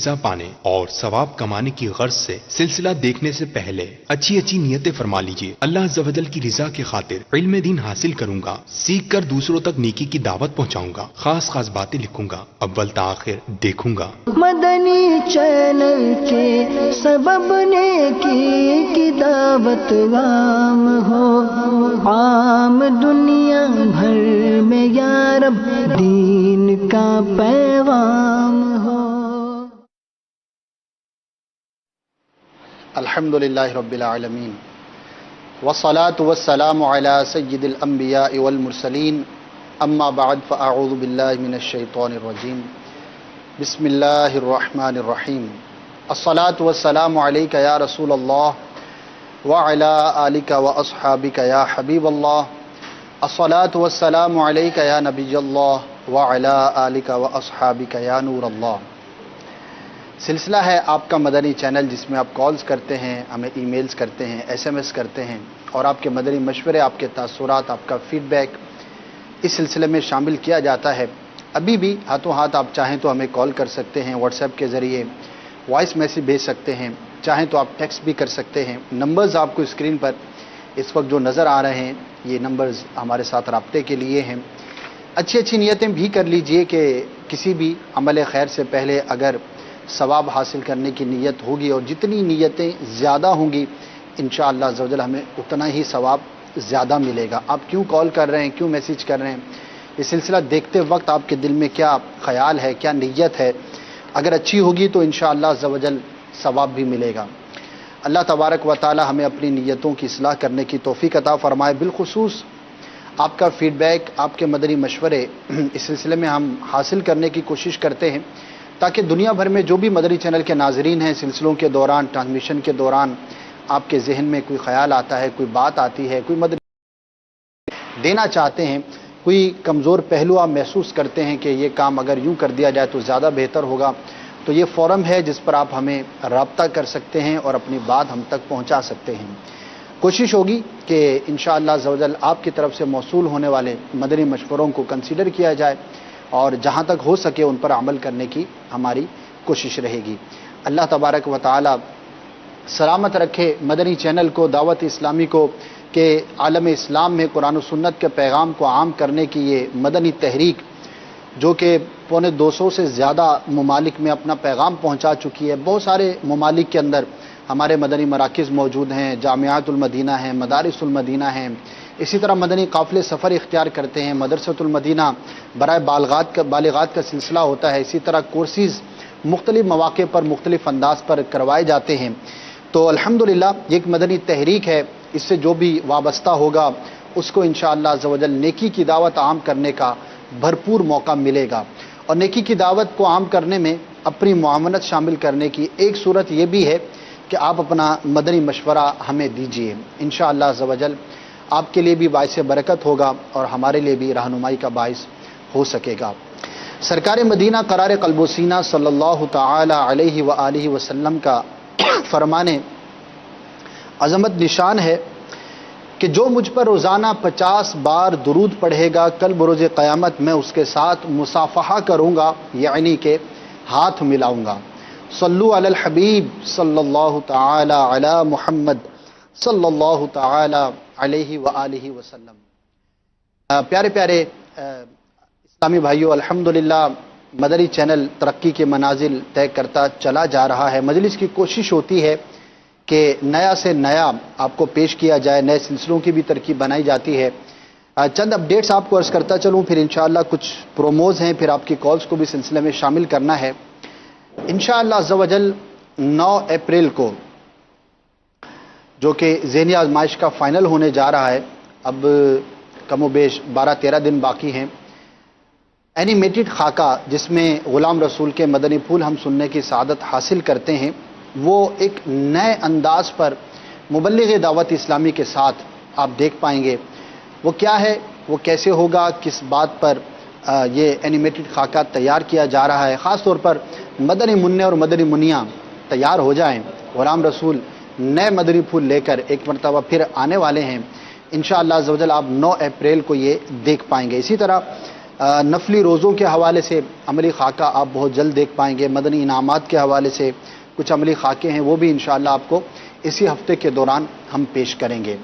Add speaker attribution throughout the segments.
Speaker 1: جزا پانے اور ثواب کمانے کی غرض سے سلسلہ دیکھنے سے پہلے اچھی اچھی نیتیں فرما لیجیے۔ اللہ عز و جل کی رضا کی خاطر علم دین حاصل کروں گا، سیکھ کر دوسروں تک نیکی کی دعوت پہنچاؤں گا، خاص خاص باتیں لکھوں گا، اول تا آخر دیکھوں گا۔
Speaker 2: مدنی چینل کے سبب نیکی کی دعوت عام ہو، عام دنیا بھر میں یا رب دین کا پیغام ہو۔
Speaker 3: الحمدللہ رب العالمین والصلاة والسلام علی سید الانبیاء والمرسلین، اما بعد فاعوذ باللہ من الشیطان الرجیم، بسم اللہ الرحمن الرحیم۔ الصلاة والسلام علیک یا رسول اللہ وعلی آلک واصحابک یا حبیب اللہ۔ الصلاة والسلام علیک یا نبی اللہ وعلی آلک واصحابک یا نور اللہ۔ سلسلہ ہے آپ کا مدنی چینل، جس میں آپ کالز کرتے ہیں، ہمیں ای میلز کرتے ہیں، ایس ایم ایس کرتے ہیں، اور آپ کے مدنی مشورے، آپ کے تاثرات، آپ کا فیڈ بیک اس سلسلے میں شامل کیا جاتا ہے۔ ابھی بھی ہاتھوں ہاتھ آپ چاہیں تو ہمیں کال کر سکتے ہیں، واٹس ایپ کے ذریعے وائس میسیج بھیج سکتے ہیں، چاہیں تو آپ ٹیکسٹ بھی کر سکتے ہیں۔ نمبرز آپ کو اسکرین پر اس وقت جو نظر آ رہے ہیں، یہ نمبرز ہمارے ساتھ رابطے کے لیے ہیں۔ اچھی اچھی نیتیں بھی کر لیجئے کہ کسی بھی عمل خیر سے پہلے اگر ثواب حاصل کرنے کی نیت ہوگی، اور جتنی نیتیں زیادہ ہوں گی انشاءاللہ عز و جل ہمیں اتنا ہی ثواب زیادہ ملے گا۔ آپ کیوں کال کر رہے ہیں، کیوں میسیج کر رہے ہیں، یہ سلسلہ دیکھتے وقت آپ کے دل میں کیا خیال ہے، کیا نیت ہے، اگر اچھی ہوگی تو انشاءاللہ عز و جل ثواب بھی ملے گا۔ اللہ تبارک و تعالی ہمیں اپنی نیتوں کی اصلاح کرنے کی توفیق عطا فرمائے۔ بالخصوص آپ کا فیڈ بیک، آپ کے مدنی مشورے اس سلسلے میں ہم حاصل کرنے کی کوشش کرتے ہیں، تاکہ دنیا بھر میں جو بھی مدنی چینل کے ناظرین ہیں، سلسلوں کے دوران، ٹرانسمیشن کے دوران آپ کے ذہن میں کوئی خیال آتا ہے، کوئی بات آتی ہے، کوئی مدنی دینا چاہتے ہیں، کوئی کمزور پہلو آپ محسوس کرتے ہیں کہ یہ کام اگر یوں کر دیا جائے تو زیادہ بہتر ہوگا، تو یہ فورم ہے جس پر آپ ہمیں رابطہ کر سکتے ہیں اور اپنی بات ہم تک پہنچا سکتے ہیں۔ کوشش ہوگی کہ انشاءاللہ عز و جل آپ کی طرف سے موصول ہونے والے مدنی مشوروں کو کنسیڈر کیا جائے، اور جہاں تک ہو سکے ان پر عمل کرنے کی ہماری کوشش رہے گی۔ اللہ تبارک و تعالی سلامت رکھے مدنی چینل کو، دعوت اسلامی کو، کہ عالم اسلام میں قرآن و سنت کے پیغام کو عام کرنے کی یہ مدنی تحریک، جو کہ 250 سے زیادہ ممالک میں اپنا پیغام پہنچا چکی ہے۔ بہت سارے ممالک کے اندر ہمارے مدنی مراکز موجود ہیں، جامعات المدینہ ہیں، مدارس المدینہ ہیں، اسی طرح مدنی قافلے سفر اختیار کرتے ہیں، مدرسۃ المدینہ برائے بالغات کا سلسلہ ہوتا ہے، اسی طرح کورسز مختلف مواقع پر مختلف انداز پر کروائے جاتے ہیں۔ تو الحمدللہ یہ ایک مدنی تحریک ہے، اس سے جو بھی وابستہ ہوگا اس کو انشاءاللہ عز و جل نیکی کی دعوت عام کرنے کا بھرپور موقع ملے گا۔ اور نیکی کی دعوت کو عام کرنے میں اپنی معاونت شامل کرنے کی ایک صورت یہ بھی ہے کہ آپ اپنا مدنی مشورہ ہمیں دیجیے، انشاءاللہ عز و جل آپ کے لیے بھی باعث برکت ہوگا اور ہمارے لیے بھی رہنمائی کا باعث ہو سکے گا۔ سرکار مدینہ قرار قلب و سینہ صلی اللہ تعالی علیہ وآلہ وسلم کا فرمان عظمت نشان ہے کہ جو مجھ پر روزانہ 50 بار درود پڑھے گا، کل بروز قیامت میں اس کے ساتھ مصافحہ کروں گا، یعنی کہ ہاتھ ملاؤں گا۔ صلو علی الحبیب صلی اللہ تعالی علی محمد صلی اللہ تعالی علیہ وآلہ وسلم۔ پیارے پیارے اسلامی بھائیو، الحمدللہ مدنی چینل ترقی کے منازل طے کرتا چلا جا رہا ہے۔ مجلس کی کوشش ہوتی ہے کہ نیا سے نیا آپ کو پیش کیا جائے، نئے سلسلوں کی بھی ترکیب بنائی جاتی ہے۔ چند اپڈیٹس آپ کو عرض کرتا چلوں، پھر انشاءاللہ کچھ پروموز ہیں، پھر آپ کی کالز کو بھی سلسلے میں شامل کرنا ہے۔ انشاءاللہ عز و جل 9 اپریل کو، جو کہ ذہنی آزمائش کا فائنل ہونے جا رہا ہے، اب کم و بیش 12-13 دن باقی ہیں، اینیمیٹڈ خاکہ جس میں غلام رسول کے مدنی پھول ہم سننے کی سعادت حاصل کرتے ہیں، وہ ایک نئے انداز پر مبلغ دعوت اسلامی کے ساتھ آپ دیکھ پائیں گے۔ وہ کیا ہے، وہ کیسے ہوگا، کس بات پر یہ اینیمیٹڈ خاکہ تیار کیا جا رہا ہے۔ خاص طور پر مدنی منع اور مدنی منیاں تیار ہو جائیں، غلام رسول نئے مدنی پھول لے کر ایک مرتبہ پھر آنے والے ہیں۔ انشاءاللہ عز و جل آپ 9 اپریل کو یہ دیکھ پائیں گے۔ اسی طرح نفلی روزوں کے حوالے سے عملی خاکہ آپ بہت جلد دیکھ پائیں گے. مدنی انعامات کے حوالے سے کچھ عملی خاکے ہیں، وہ بھی انشاءاللہ آپ کو اسی ہفتے کے دوران ہم پیش کریں گے.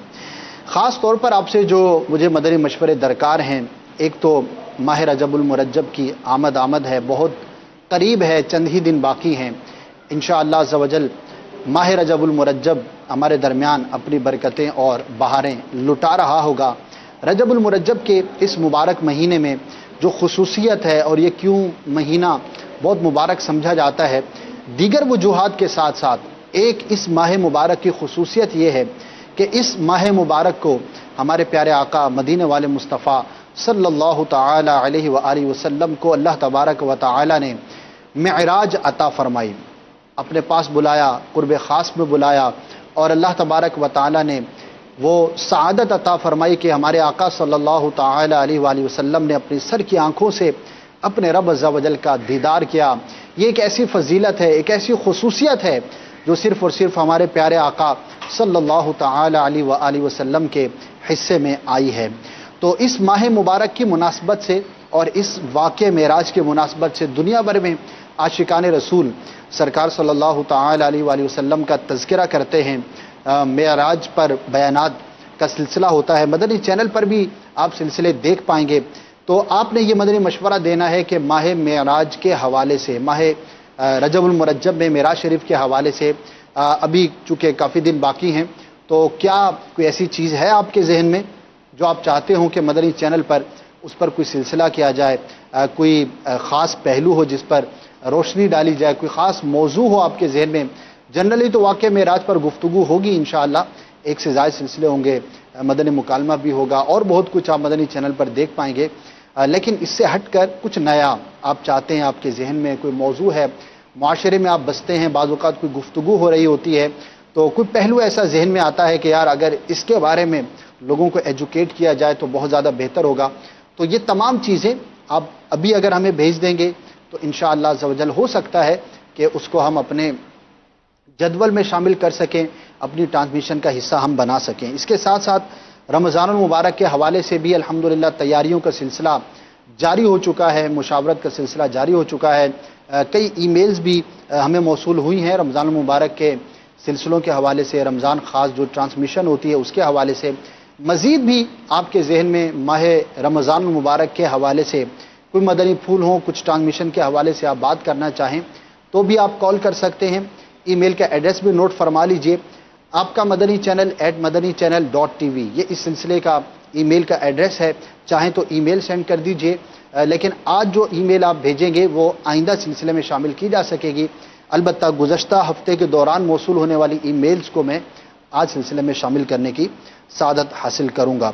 Speaker 3: خاص طور پر آپ سے جو مجھے مدنی مشورے درکار ہیں، ایک تو ماہ رجب المرجب کی آمد ہے، بہت قریب ہے، چند ہی دن باقی ہیں. انشاءاللہ عز و جل ماہ رجب المرجب ہمارے درمیان اپنی برکتیں اور بہاریں لٹا رہا ہوگا. رجب المرجب کے اس مبارک مہینے میں جو خصوصیت ہے، اور یہ کیوں مہینہ بہت مبارک سمجھا جاتا ہے، دیگر وجوہات کے ساتھ ساتھ ایک اس ماہ مبارک کی خصوصیت یہ ہے کہ اس ماہ مبارک کو ہمارے پیارے آقا مدینے والے مصطفیٰ صلی اللہ تعالی علیہ وآلہ وسلم کو اللہ تبارک و تعالی نے معراج عطا فرمائی، اپنے پاس بلایا، قرب خاص میں بلایا، اور اللہ تبارک و تعالی نے وہ سعادت عطا فرمائی کہ ہمارے آقا صلی اللہ تعالی علیہ وآلہ وسلم نے اپنی سر کی آنکھوں سے اپنے رب عز و جل کا دیدار کیا. یہ ایک ایسی فضیلت ہے، ایک ایسی خصوصیت ہے جو صرف اور صرف ہمارے پیارے آقا صلی اللہ تعالی علیہ وآلہ وسلم کے حصے میں آئی ہے. تو اس ماہ مبارک کی مناسبت سے اور اس واقع معراج کے مناسبت سے دنیا بھر میں عاشقان رسول سرکار صلی اللہ تعالی علیہ وآلہ وسلم کا تذکرہ کرتے ہیں. معراج پر بیانات کا سلسلہ ہوتا ہے، مدنی چینل پر بھی آپ سلسلے دیکھ پائیں گے. تو آپ نے یہ مدنی مشورہ دینا ہے کہ ماہ معراج کے حوالے سے، ماہ رجب المرجب میں معراج شریف کے حوالے سے ابھی چونکہ کافی دن باقی ہیں، تو کیا کوئی ایسی چیز ہے آپ کے ذہن میں جو آپ چاہتے ہوں کہ مدنی چینل پر اس پر کوئی سلسلہ کیا جائے، کوئی خاص پہلو ہو جس پر روشنی ڈالی جائے، کوئی خاص موضوع ہو آپ کے ذہن میں؟ جنرلی تو واقع معراج پر گفتگو ہوگی انشاءاللہ، ایک سے زائد سلسلے ہوں گے، مدنی مکالمہ بھی ہوگا، اور بہت کچھ آپ مدنی چینل پر دیکھ پائیں گے. لیکن اس سے ہٹ کر کچھ نیا آپ چاہتے ہیں، آپ کے ذہن میں کوئی موضوع ہے، معاشرے میں آپ بستے ہیں، بعض اوقات کوئی گفتگو ہو رہی ہوتی ہے تو کوئی پہلو ایسا ذہن میں آتا ہے کہ یار اگر اس کے بارے میں لوگوں کو ایجوکیٹ کیا جائے تو بہت زیادہ بہتر ہوگا. تو یہ تمام چیزیں آپ ابھی اگر ہمیں بھیج دیں گے تو انشاءاللہ عز و جل ہو سکتا ہے کہ اس کو ہم اپنے جدول میں شامل کر سکیں، اپنی ٹرانسمیشن کا حصہ ہم بنا سکیں. اس کے ساتھ ساتھ رمضان المبارک کے حوالے سے بھی الحمدللہ تیاریوں کا سلسلہ جاری ہو چکا ہے، مشاورت کا سلسلہ جاری ہو چکا ہے. کئی ای میلز بھی ہمیں موصول ہوئی ہیں رمضان المبارک کے سلسلوں کے حوالے سے، رمضان خاص جو ٹرانسمیشن ہوتی ہے اس کے حوالے سے. مزید بھی آپ کے ذہن میں ماہ رمضان المبارک کے حوالے سے کوئی مدنی پھول ہوں، کچھ ٹرانسمیشن کے حوالے سے آپ بات کرنا چاہیں تو بھی آپ کال کر سکتے ہیں. ای میل کا ایڈریس بھی نوٹ فرما لیجئے، آپ کا مدنی چینل @madanichannel.tv، یہ اس سلسلے کا ای میل کا ایڈریس ہے. چاہیں تو ای میل سینڈ کر دیجئے، لیکن آج جو ای میل آپ بھیجیں گے وہ آئندہ سلسلے میں شامل کی جا سکے گی. البتہ گزشتہ ہفتے کے دوران موصول ہونے والی ای میلز کو میں آج سلسلے میں شامل کرنے کی سعادت حاصل کروں گا.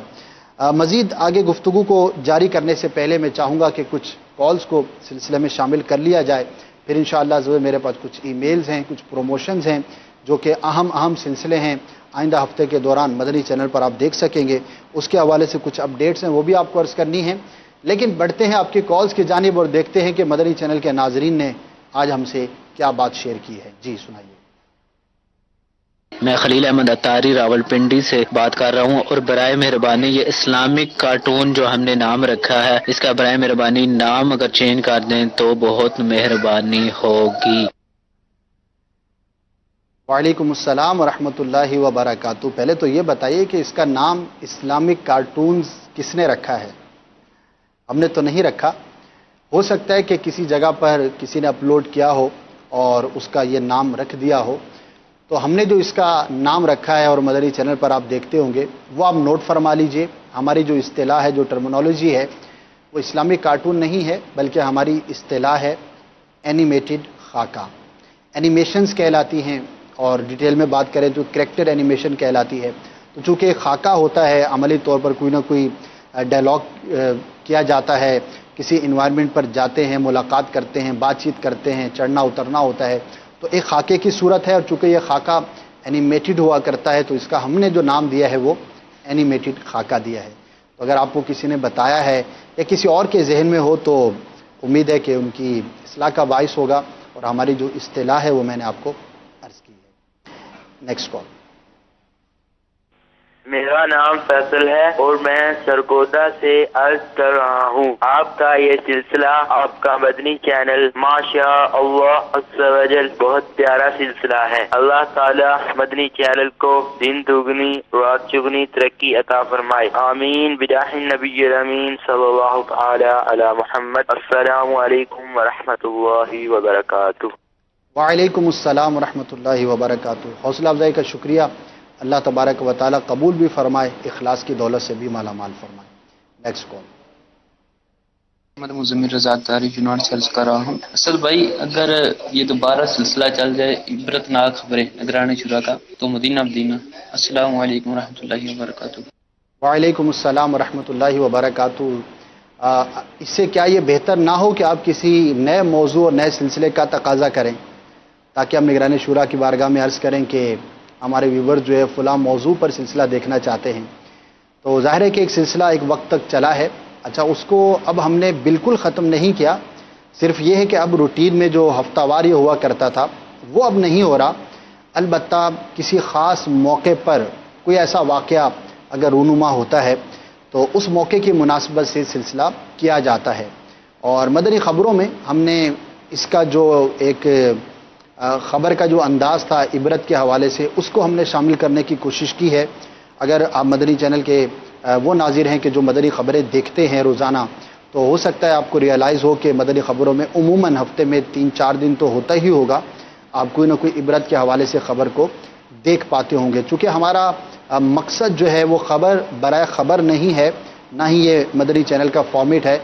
Speaker 3: مزید آگے گفتگو کو جاری کرنے سے پہلے میں چاہوں گا کہ کچھ کالز کو سلسلے میں شامل کر لیا جائے، پھر انشاءاللہ ضرور میرے پاس کچھ ای میلز ہیں، کچھ پروموشنز ہیں جو کہ اہم سلسلے ہیں آئندہ ہفتے کے دوران مدنی چینل پر آپ دیکھ سکیں گے. اس کے حوالے سے کچھ اپڈیٹس ہیں، وہ بھی آپ کو عرض کرنی ہیں. لیکن بڑھتے ہیں آپ کی کالز کی جانب اور دیکھتے ہیں کہ مدنی چینل کے ناظرین نے آج ہم سے کیا بات شیئر کی ہے. جی سنائیے.
Speaker 4: میں خلیل احمد اتاری راولپنڈی سے بات کر رہا ہوں، اور برائے مہربانی یہ اسلامک کارٹون جو ہم نے نام رکھا ہے، اس کا برائے مہربانی نام اگر چینج کر دیں تو بہت مہربانی ہوگی.
Speaker 3: وعلیکم السلام ورحمۃ اللہ وبرکاتہ. پہلے تو یہ بتائیے کہ اس کا نام اسلامک کارٹونز کس نے رکھا ہے؟ ہم نے تو نہیں رکھا. ہو سکتا ہے کہ کسی جگہ پر کسی نے اپلوڈ کیا ہو اور اس کا یہ نام رکھ دیا ہو. تو ہم نے جو اس کا نام رکھا ہے اور مدنی چینل پر آپ دیکھتے ہوں گے وہ آپ نوٹ فرما لیجئے. ہماری جو اصطلاح ہے، جو ٹرمنالوجی ہے، وہ اسلامک کارٹون نہیں ہے، بلکہ ہماری اصطلاح ہے اینیمیٹڈ خاکہ. اینیمیشنز کہلاتی ہیں، اور ڈیٹیل میں بات کریں تو کریکٹر اینیمیشن کہلاتی ہے. تو چونکہ خاکہ ہوتا ہے، عملی طور پر کوئی نہ کوئی ڈائلاگ کیا جاتا ہے، کسی انوائرمنٹ پر جاتے ہیں، ملاقات کرتے ہیں، بات چیت کرتے ہیں، چڑھنا اترنا ہوتا ہے، تو ایک خاکے کی صورت ہے. اور چونکہ یہ خاکہ اینیمیٹڈ ہوا کرتا ہے تو اس کا ہم نے جو نام دیا ہے وہ اینیمیٹڈ خاکہ دیا ہے. تو اگر آپ کو کسی نے بتایا ہے یا کسی اور کے ذہن میں ہو تو امید ہے کہ ان کی اصلاح کا باعث ہوگا، اور ہماری جو اصطلاح ہے وہ میں نے آپ کو عرض کی ہے. Next call.
Speaker 5: میرا نام فیصل ہے اور میں سرگودا سے عرض کر رہا ہوں، آپ کا یہ سلسلہ، آپ کا مدنی چینل ماشاء اللہ عز و جل بہت پیارا سلسلہ ہے۔ اللہ تعالی مدنی چینل کو دن دگنی رات چگنی ترقی عطا فرمائے، آمین بجاہ النبی الامین صلی اللہ تعالی علی محمد۔ السلام علیکم ورحمۃ اللہ وبرکاتہ۔
Speaker 3: وعلیکم السلام ورحمۃ اللہ وبرکاتہ۔ حوصلہ افزائی کا شکریہ، اللہ تبارک و تعالیٰ قبول بھی فرمائے، اخلاص کی دولت سے بھی مالا مال فرمائے۔ Next call.
Speaker 6: محمد مزمل رضا تاری جنوان سے عرض کر رہا ہوں، اسد بھائی اگر یہ دوبارہ سلسلہ چل جائے عبرت ناک خبریں نگران شورا کا، تو مدینہ مدینہ۔ السلام علیکم ورحمۃ اللہ وبرکاتہ۔
Speaker 3: وعلیکم السلام ورحمۃ اللہ وبرکاتہ۔ اس سے کیا یہ بہتر نہ ہو کہ آپ کسی نئے موضوع اور نئے سلسلے کا تقاضا کریں تاکہ ہم نگران شورا کی بارگاہ میں عرض کریں کہ ہمارے ویور جو ہے فلاں موضوع پر سلسلہ دیکھنا چاہتے ہیں؟ تو ظاہر ہے کہ ایک سلسلہ ایک وقت تک چلا ہے، اچھا اس کو اب ہم نے بالکل ختم نہیں کیا، صرف یہ ہے کہ اب روٹین میں جو ہفتہ وار یہ ہوا کرتا تھا وہ اب نہیں ہو رہا، البتہ کسی خاص موقع پر کوئی ایسا واقعہ اگر رونما ہوتا ہے تو اس موقع کی مناسبت سے سلسلہ کیا جاتا ہے۔ اور مدنی خبروں میں ہم نے اس کا جو ایک خبر کا جو انداز تھا عبرت کے حوالے سے، اس کو ہم نے شامل کرنے کی کوشش کی ہے۔ اگر آپ مدنی چینل کے وہ ناظر ہیں کہ جو مدنی خبریں دیکھتے ہیں روزانہ، تو ہو سکتا ہے آپ کو ریئلائز ہو کہ مدنی خبروں میں عموماً ہفتے میں 3-4 دن تو ہوتا ہی ہوگا، آپ کوئی نہ کوئی عبرت کے حوالے سے خبر کو دیکھ پاتے ہوں گے۔ چونکہ ہمارا مقصد جو ہے وہ خبر برائے خبر نہیں ہے، نہ ہی یہ مدنی چینل کا فارمیٹ ہے۔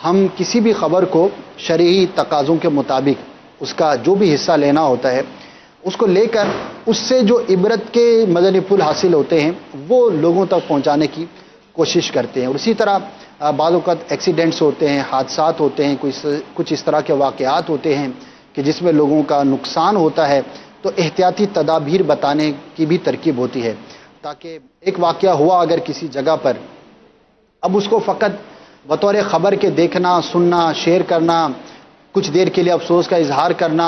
Speaker 3: ہم کسی بھی خبر کو شرعی تقاضوں کے مطابق اس کا جو بھی حصہ لینا ہوتا ہے اس کو لے کر اس سے جو عبرت کے مدنی پھول حاصل ہوتے ہیں وہ لوگوں تک پہنچانے کی کوشش کرتے ہیں۔ اور اسی طرح بعض اوقات ایکسیڈنٹس ہوتے ہیں، حادثات ہوتے ہیں، کچھ اس طرح کے واقعات ہوتے ہیں کہ جس میں لوگوں کا نقصان ہوتا ہے، تو احتیاطی تدابیر بتانے کی بھی ترکیب ہوتی ہے تاکہ ایک واقعہ ہوا اگر کسی جگہ پر، اب اس کو فقط بطور خبر کے دیکھنا، سننا، شیئر کرنا، کچھ دیر کے لیے افسوس کا اظہار کرنا،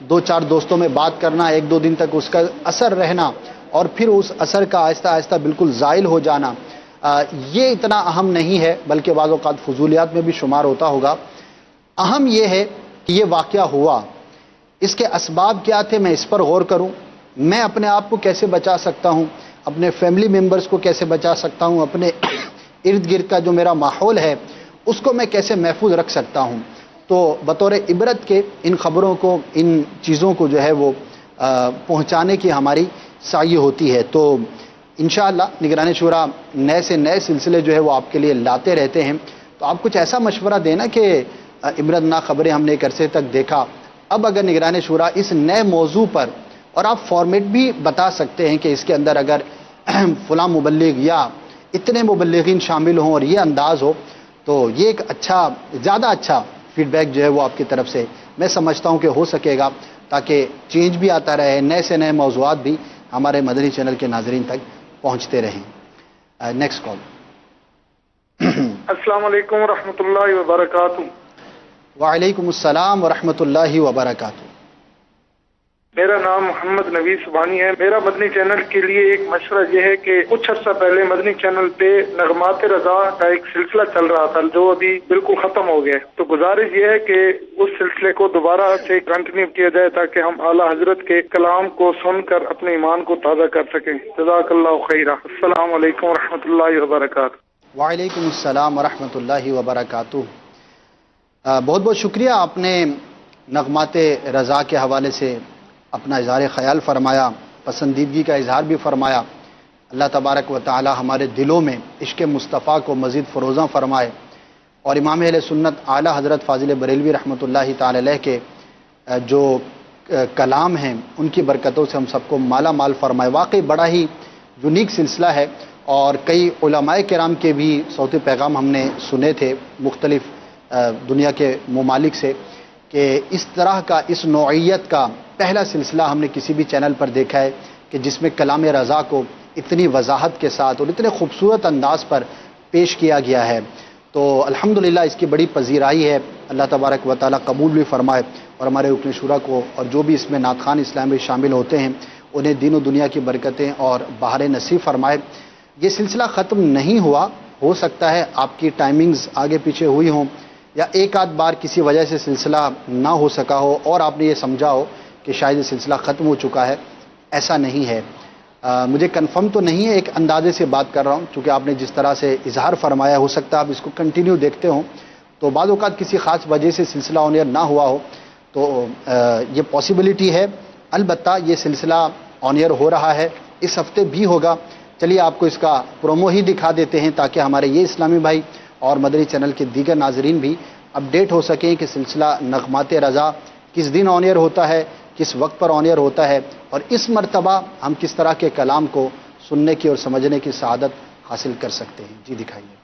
Speaker 3: 2-4 دوستوں میں بات کرنا، 1-2 دن تک اس کا اثر رہنا اور پھر اس اثر کا آہستہ آہستہ بالکل زائل ہو جانا، یہ اتنا اہم نہیں ہے، بلکہ بعض اوقات فضولیات میں بھی شمار ہوتا ہوگا۔ اہم یہ ہے کہ یہ واقعہ ہوا، اس کے اسباب کیا تھے، میں اس پر غور کروں، میں اپنے آپ کو کیسے بچا سکتا ہوں، اپنے فیملی ممبرز کو کیسے بچا سکتا ہوں، اپنے ارد گرد کا جو میرا ماحول ہے اس کو میں کیسے محفوظ رکھ سکتا ہوں۔ تو بطور عبرت کے ان خبروں کو، ان چیزوں کو جو ہے وہ پہنچانے کی ہماری سعی ہوتی ہے۔ تو انشاءاللہ نگران شورا نئے سے نئے سلسلے جو ہے وہ آپ کے لیے لاتے رہتے ہیں۔ تو آپ کچھ ایسا مشورہ دینا کہ عبرت ناک خبریں ہم نے ایک عرصے تک دیکھا، اب اگر نگران شورا اس نئے موضوع پر، اور آپ فارمیٹ بھی بتا سکتے ہیں کہ اس کے اندر اگر فلاں مبلغ یا اتنے مبلغین شامل ہوں اور یہ انداز ہو، تو یہ ایک اچھا، زیادہ اچھا فیڈ بیک جو ہے وہ آپ کی طرف سے میں سمجھتا ہوں کہ ہو سکے گا، تاکہ چینج بھی آتا رہے، نئے سے نئے موضوعات بھی ہمارے مدنی چینل کے ناظرین تک پہنچتے رہیں۔ Next call.
Speaker 7: السلام علیکم ورحمۃ اللہ وبرکاتہ۔
Speaker 3: وعلیکم السلام ورحمۃ اللہ وبرکاتہ۔
Speaker 7: میرا نام محمد نوید سبحانی ہے۔ میرا مدنی چینل کے لیے ایک مشورہ یہ ہے کہ کچھ عرصہ پہلے مدنی چینل پہ نغمات رضا کا ایک سلسلہ چل رہا تھا جو ابھی بالکل ختم ہو گیا ہے، تو گزارش یہ ہے کہ اس سلسلے کو دوبارہ سے کنٹینیو کیا جائے تاکہ ہم اعلیٰ حضرت کے کلام کو سن کر اپنے ایمان کو تازہ کر سکیں۔ جزاک اللہ خیرہ۔ السلام علیکم ورحمۃ اللہ وبرکاتہ۔
Speaker 3: وعلیکم السلام ورحمۃ اللہ وبرکاتہ۔ بہت بہت شکریہ، آپ نے نغمات رضا کے حوالے سے اپنا اظہار خیال فرمایا، پسندیدگی کا اظہار بھی فرمایا۔ اللہ تبارک و تعالی ہمارے دلوں میں عشق مصطفیٰ کو مزید فروزاں فرمائے، اور امام اہل سنت اعلیٰ حضرت فاضل بریلوی رحمۃ اللہ تعالی علیہ کے جو کلام ہیں ان کی برکتوں سے ہم سب کو مالا مال فرمائے۔ واقعی بڑا ہی یونیک سلسلہ ہے، اور کئی علماء کرام کے بھی صوتی پیغام ہم نے سنے تھے مختلف دنیا کے ممالک سے، کہ اس طرح کا، اس نوعیت کا پہلا سلسلہ ہم نے کسی بھی چینل پر دیکھا ہے کہ جس میں کلام رضا کو اتنی وضاحت کے ساتھ اور اتنے خوبصورت انداز پر پیش کیا گیا ہے۔ تو الحمدللہ اس کی بڑی پذیرائی ہے، اللہ تبارک و تعالی قبول بھی فرمائے، اور ہمارے رکن شورا کو اور جو بھی اس میں نعت خوان اسلام میں شامل ہوتے ہیں انہیں دین و دنیا کی برکتیں اور بہاریں نصیب فرمائے۔ یہ سلسلہ ختم نہیں ہوا، ہو سکتا ہے آپ کی ٹائمنگز آگے پیچھے ہوئی ہوں، یا ایک آدھ بار کسی وجہ سے سلسلہ نہ ہو سکا ہو اور آپ نے یہ سمجھا ہو کہ شاید یہ سلسلہ ختم ہو چکا ہے. ایسا نہیں ہے. مجھے کنفرم تو نہیں ہے، ایک اندازے سے بات کر رہا ہوں، چونکہ آپ نے جس طرح سے اظہار فرمایا، ہو سکتا ہے آپ اس کو کنٹینیو دیکھتے ہوں، تو بعض اوقات کسی خاص وجہ سے سلسلہ آن ایئر نہ ہوا ہو تو یہ پاسبلٹی ہے. البتہ یہ سلسلہ آن ایئر ہو رہا ہے، اس ہفتے بھی ہوگا. چلیے آپ کو اس کا پرومو ہی دکھا دیتے ہیں تاکہ ہمارے یہ اسلامی بھائی اور مدنی چینل کے دیگر ناظرین بھی اپڈیٹ ہو سکیں کہ سلسلہ نغمات رضا کس دن آن ایئر ہوتا ہے، کس وقت پر آن ایئر ہوتا ہے، اور اس مرتبہ ہم کس طرح کے کلام کو سننے کی اور سمجھنے کی سعادت حاصل کر سکتے ہیں. جی دکھائیے.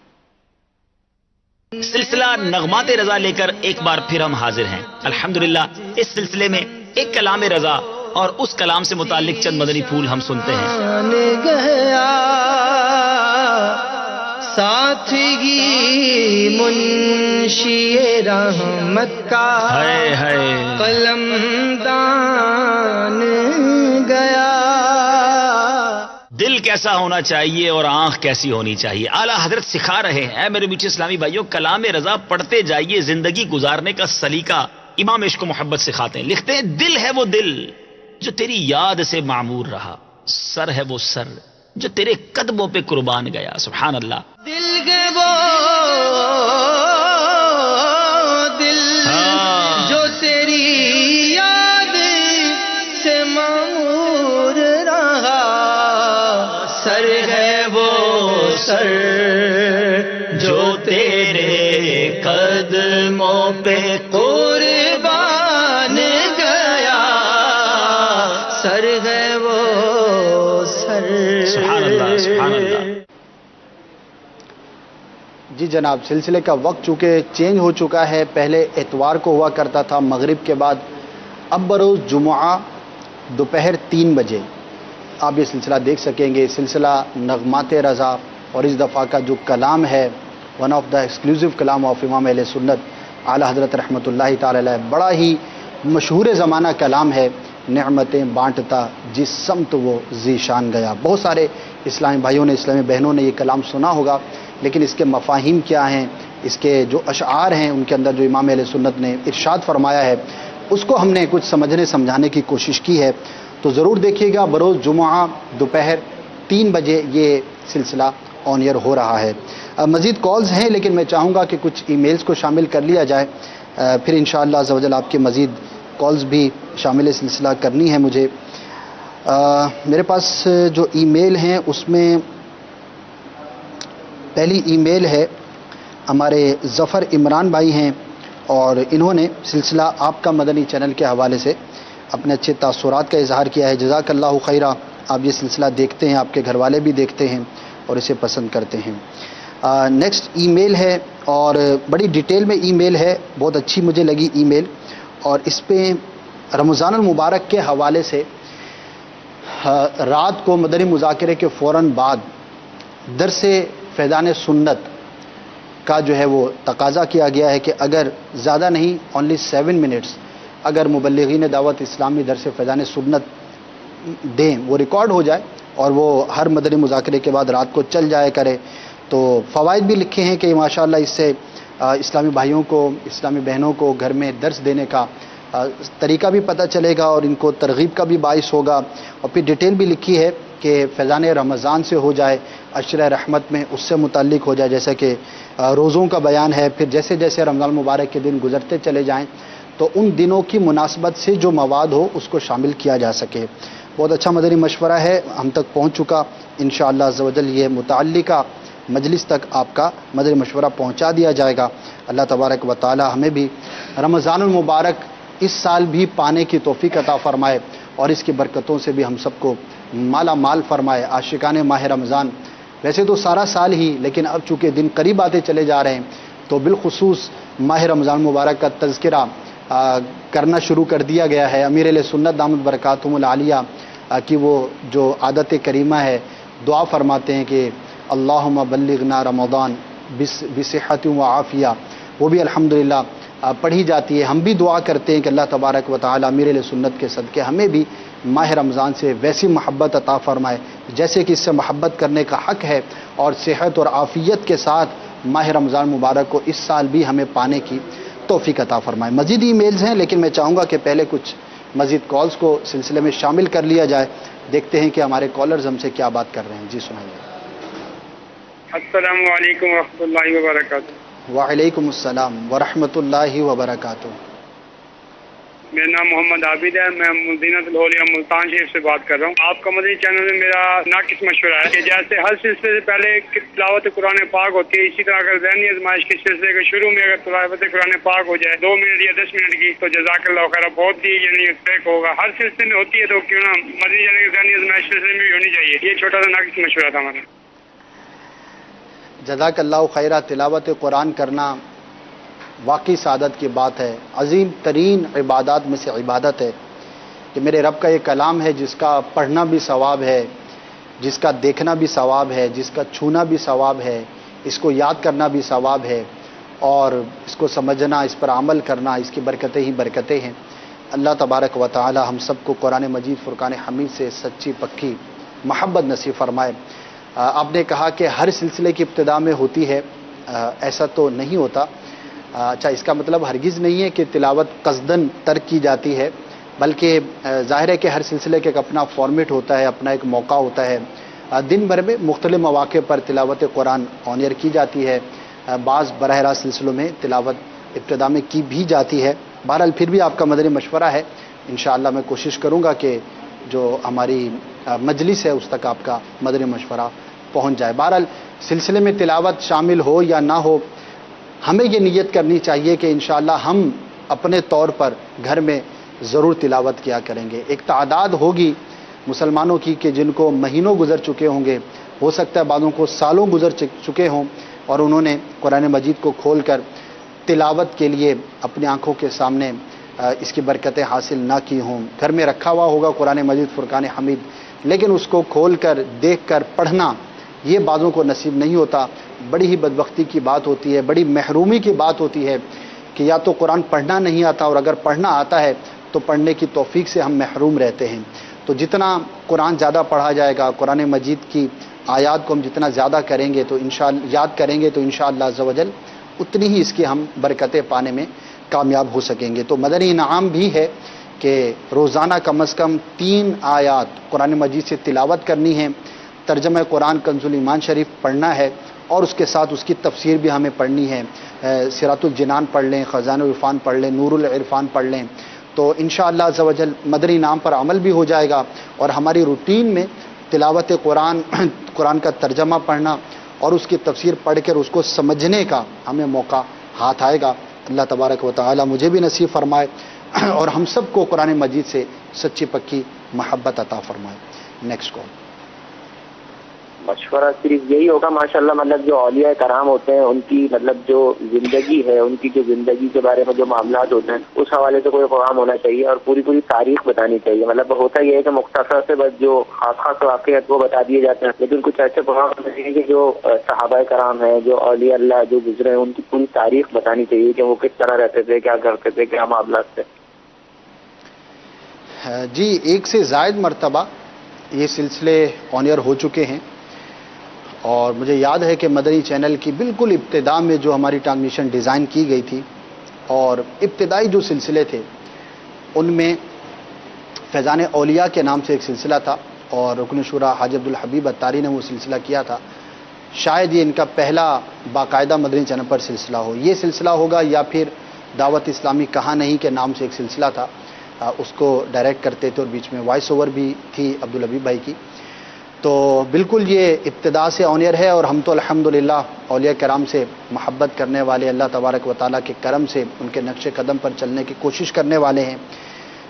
Speaker 8: سلسلہ نغمات رضا لے کر ایک بار پھر ہم حاضر ہیں. الحمدللہ اس سلسلے میں ایک کلام رضا اور اس کلام سے متعلق چند مدنی پھول ہم سنتے ہیں.
Speaker 2: گیا ساتھی منشی رحمت کا قلم دان گیا.
Speaker 8: دل کیسا ہونا چاہیے اور آنکھ کیسی ہونی چاہیے. اعلیٰ حضرت سکھا رہے ہیں. اے میرے میٹھے اسلامی بھائیوں، کلام رضا پڑھتے جائیے، زندگی گزارنے کا سلیقہ امام عشق و محبت سکھاتے ہیں. لکھتے ہیں دل ہے وہ دل جو تیری یاد سے معمور رہا، سر ہے وہ سر جو تیرے قدموں پہ قربان گیا. سبحان اللہ.
Speaker 2: دل کے وہ دل جو تیری یاد سے معمور رہا، سر ہے وہ سر جو تیرے قدموں پہ قربان گیا، سر ہے وہ سر.
Speaker 8: سبحان اللہ، سبحان اللہ.
Speaker 3: جی جناب، سلسلے کا وقت چونکہ چینج ہو چکا ہے. پہلے اتوار کو ہوا کرتا تھا مغرب کے بعد، اب بروز جمعہ دوپہر 3 بجے آپ یہ سلسلہ دیکھ سکیں گے. سلسلہ نغمات رضا، اور اس دفعہ کا جو کلام ہے ون آف دا ایکسکلوسیو کلام آف امام اہل سنت اعلیٰ حضرت رحمۃ اللہ تعالی علیہ. بڑا ہی مشہور زمانہ کلام ہے. نعمتیں بانٹتا جس سمت وہ ذیشان گیا. بہت سارے اسلامی بھائیوں نے، اسلامی بہنوں نے یہ کلام سنا ہوگا، لیکن اس کے مفاہیم کیا ہیں، اس کے جو اشعار ہیں، ان کے اندر جو امام اہل سنت نے ارشاد فرمایا ہے، اس کو ہم نے کچھ سمجھنے سمجھانے کی کوشش کی ہے. تو ضرور دیکھیے گا. بروز جمعہ دوپہر 3 بجے یہ سلسلہ آن ایئر ہو رہا ہے. مزید کالز ہیں، لیکن میں چاہوں گا کہ کچھ ای میلز کو شامل کر لیا جائے، پھر انشاءاللہ عز و جل آپ کے مزید کالز بھی شامل سلسلہ کرنی ہے مجھے. میرے پاس جو ای میل ہیں اس میں پہلی ای میل ہے ہمارے ظفر عمران بھائی ہیں، اور انہوں نے سلسلہ آپ کا مدنی چینل کے حوالے سے اپنے اچھے تاثرات کا اظہار کیا ہے. جزاک اللہ خیرہ. آپ یہ سلسلہ دیکھتے ہیں، آپ کے گھر والے بھی دیکھتے ہیں اور اسے پسند کرتے ہیں. نیکسٹ ای میل ہے، اور بڑی ڈیٹیل میں ای میل ہے، بہت اچھی مجھے لگی ای میل، اور اس پہ رمضان المبارک کے حوالے سے رات کو مدنی مذاکرے کے فوراً بعد درس فیضان سنت کا جو ہے وہ تقاضا کیا گیا ہے کہ اگر زیادہ نہیں اونلی 7 منٹس اگر مبلغین دعوت اسلامی درس فیضان سنت دیں، وہ ریکارڈ ہو جائے اور وہ ہر مدنی مذاکرے کے بعد رات کو چل جایا کرے. تو فوائد بھی لکھے ہیں کہ ماشاءاللہ اس سے اسلامی بھائیوں کو، اسلامی بہنوں کو گھر میں درس دینے کا طریقہ بھی پتہ چلے گا اور ان کو ترغیب کا بھی باعث ہوگا. اور پھر ڈیٹیل بھی لکھی ہے کہ فیضان رمضان سے ہو جائے، عشر رحمت میں اس سے متعلق ہو جائے، جیسا کہ روزوں کا بیان ہے. پھر جیسے جیسے رمضان مبارک کے دن گزرتے چلے جائیں تو ان دنوں کی مناسبت سے جو مواد ہو اس کو شامل کیا جا سکے. بہت اچھا مدنی مشورہ ہے، ہم تک پہنچ چکا. انشاءاللہ عز و جل یہ متعلقہ مجلس تک آپ کا مدنی مشورہ پہنچا دیا جائے گا. اللہ تبارک و تعالی ہمیں بھی رمضان المبارک اس سال بھی پانے کی توفیق عطا فرمائے اور اس کی برکتوں سے بھی ہم سب کو مالا مال فرمائے. عاشقان ماہ رمضان ویسے تو سارا سال ہی، لیکن اب چونکہ دن قریب آتے چلے جا رہے ہیں تو بالخصوص ماہ رمضان مبارک کا تذکرہ کرنا شروع کر دیا گیا ہے. امیر علیہ سنت دامت برکاتہم العالیہ کی وہ جو عادت کریمہ ہے، دعا فرماتے ہیں کہ اللہم بلغنا رمضان بصحت و عافیہ، وہ بھی الحمدللہ پڑھی جاتی ہے. ہم بھی دعا کرتے ہیں کہ اللہ تبارک و تعالی امیر علیہ سنت کے صدقے ہمیں بھی ماہ رمضان سے ویسی محبت عطا فرمائے جیسے کہ اس سے محبت کرنے کا حق ہے, اور صحت اور عافیت کے ساتھ ماہ رمضان مبارک کو اس سال بھی ہمیں پانے کی توفیق عطا فرمائے. مزید ای میلز ہیں لیکن میں چاہوں گا کہ پہلے کچھ مزید کالز کو سلسلے میں شامل کر لیا جائے. دیکھتے ہیں کہ ہمارے کالرز ہم سے کیا بات کر رہے ہیں. جی سنائیے.
Speaker 7: السلام علیکم ورحمۃ اللہ وبرکاتہ.
Speaker 3: وعلیکم السلام ورحمۃ اللہ وبرکاتہ.
Speaker 7: میرا نام محمد عابد ہے, میں مدینہ الاولیاء ملتان شریف سے بات کر رہا ہوں. آپ کا مدنی چینل میں میرا ناقص مشورہ ہے کہ جیسے ہر سلسلے سے پہلے تلاوت قرآن پاک ہوتی ہے, اسی طرح اگر ذہنی آزمائش کے سلسلے کے شروع میں اگر تلاوت قرآن پاک ہو جائے 2 منٹ یا 10 منٹ کی, تو جزاک اللہ خیر, بہت ہی یعنی ٹریک ہوگا. ہر سلسلے میں ہوتی ہے تو کیوں نہ مدنی چینل کی ذہنی آزمائش سلسلے میں بھی ہونی چاہیے. یہ چھوٹا سا ناقص مشورہ تھا ہمارا.
Speaker 3: جزاک اللہ خیرہ. تلاوت قرآن کرنا واقعی سعادت کی بات ہے. عظیم ترین عبادات میں سے عبادت ہے کہ میرے رب کا یہ کلام ہے جس کا پڑھنا بھی ثواب ہے, جس کا دیکھنا بھی ثواب ہے, جس کا چھونا بھی ثواب ہے, اس کو یاد کرنا بھی ثواب ہے, اور اس کو سمجھنا, اس پر عمل کرنا, اس کی برکتیں ہی برکتیں ہیں. اللہ تبارک و تعالی ہم سب کو قرآن مجید فرقان حمید سے سچی پکی محبت نصیب فرمائے. آپ نے کہا کہ ہر سلسلے کی ابتدا میں ہوتی ہے, ایسا تو نہیں ہوتا. اچھا, اس کا مطلب ہرگز نہیں ہے کہ تلاوت قصدن ترک کی جاتی ہے, بلکہ ظاہر ہے کہ ہر سلسلے کا ایک اپنا فارمیٹ ہوتا ہے, اپنا ایک موقع ہوتا ہے. دن بھر میں مختلف مواقع پر تلاوت قرآن آن ایئر کی جاتی ہے. بعض براہ راست سلسلوں میں تلاوت ابتدا میں کی بھی جاتی ہے. بہرحال پھر بھی آپ کا مدنی مشورہ ہے, انشاءاللہ میں کوشش کروں گا کہ جو ہماری مجلس ہے اس تک آپ کا مدنی مشورہ پہنچ جائے. بہرحال سلسلے میں تلاوت شامل ہو یا نہ ہو, ہمیں یہ نیت کرنی چاہیے کہ انشاءاللہ ہم اپنے طور پر گھر میں ضرور تلاوت کیا کریں گے. ایک تعداد ہوگی مسلمانوں کی کہ جن کو مہینوں گزر چکے ہوں گے, ہو سکتا ہے بعضوں کو سالوں گزر چکے ہوں, اور انہوں نے قرآن مجید کو کھول کر تلاوت کے لیے اپنی آنکھوں کے سامنے اس کی برکتیں حاصل نہ کی ہوں. گھر میں رکھا ہوا ہوگا قرآن مجید فرقان حمید, لیکن اس کو کھول کر دیکھ کر پڑھنا یہ بعضوں کو نصیب نہیں ہوتا. بڑی ہی بدبختی کی بات ہوتی ہے, بڑی محرومی کی بات ہوتی ہے کہ یا تو قرآن پڑھنا نہیں آتا, اور اگر پڑھنا آتا ہے تو پڑھنے کی توفیق سے ہم محروم رہتے ہیں. تو جتنا قرآن زیادہ پڑھا جائے گا, قرآن مجید کی آیات کو ہم جتنا زیادہ کریں گے تو یاد کریں گے تو انشاءاللہ عز و جل اتنی ہی اس کی ہم برکتیں پانے میں کامیاب ہو سکیں گے. تو مدنی انعام بھی ہے کہ روزانہ کم از کم 3 آیات قرآن مجید سے تلاوت کرنی ہے. ترجمہ قرآن کنز الایمان شریف پڑھنا ہے, اور اس کے ساتھ اس کی تفسیر بھی ہمیں پڑھنی ہے. صراط الجنان پڑھ لیں, خزانہ العرفان پڑھ لیں, نور العرفان پڑھ لیں, تو انشاءاللہ عز و جل مدنی انعام پر عمل بھی ہو جائے گا, اور ہماری روٹین میں تلاوت قرآن کا ترجمہ پڑھنا اور اس کی تفسیر پڑھ کر اس کو سمجھنے کا ہمیں موقع ہاتھ آئے گا. اللہ تبارک و تعالی مجھے بھی نصیب فرمائے اور ہم سب کو قرآن مجید سے سچی پکی محبت عطا فرمائے. Next call.
Speaker 5: مشورہ صرف یہی ہوگا ماشاءاللہ, مطلب جو اولیاء کرام ہوتے ہیں ان کی مطلب جو زندگی ہے, ان کی جو زندگی کے بارے میں جو معاملات ہوتے ہیں اس حوالے سے کوئی پیغام ہونا چاہیے, اور پوری تاریخ بتانی چاہیے. مطلب ہوتا یہ ہے کہ مختصر سے بس جو خاص واقعات وہ بتا دیے جاتے ہیں, لیکن کچھ ایسے پیغام ہونے چاہیے کہ جو صحابہ کرام ہیں, جو اولیاء اللہ جو گزرے ہیں, ان کی پوری تاریخ بتانی چاہیے کہ وہ کس طرح رہتے تھے, کیا کرتے تھے, کیا معاملات تھے.
Speaker 3: جی, 1 سے زائد مرتبہ یہ سلسلے آن ایئر ہو چکے ہیں, اور مجھے یاد ہے کہ مدنی چینل کی بالکل ابتدا میں جو ہماری ٹرانسمیشن ڈیزائن کی گئی تھی, اور ابتدائی جو سلسلے تھے ان میں فیضان اولیاء کے نام سے ایک سلسلہ تھا, اور رکن شورا حاجی عبدالحبیب اتاری نے وہ سلسلہ کیا تھا. شاید یہ ان کا پہلا باقاعدہ مدنی چینل پر سلسلہ ہو. یہ سلسلہ ہوگا یا پھر دعوت اسلامی کہاں نہیں کے نام سے ایک سلسلہ تھا, اس کو ڈائریکٹ کرتے تھے, اور بیچ میں وائس اوور بھی تھی عبدالحبیب بھائی کی. تو بالکل یہ ابتدا سے آن ایئر ہے, اور ہم تو الحمدللہ اولیاء کرام سے محبت کرنے والے, اللہ تبارک و تعالیٰ کے کرم سے ان کے نقش قدم پر چلنے کی کوشش کرنے والے ہیں.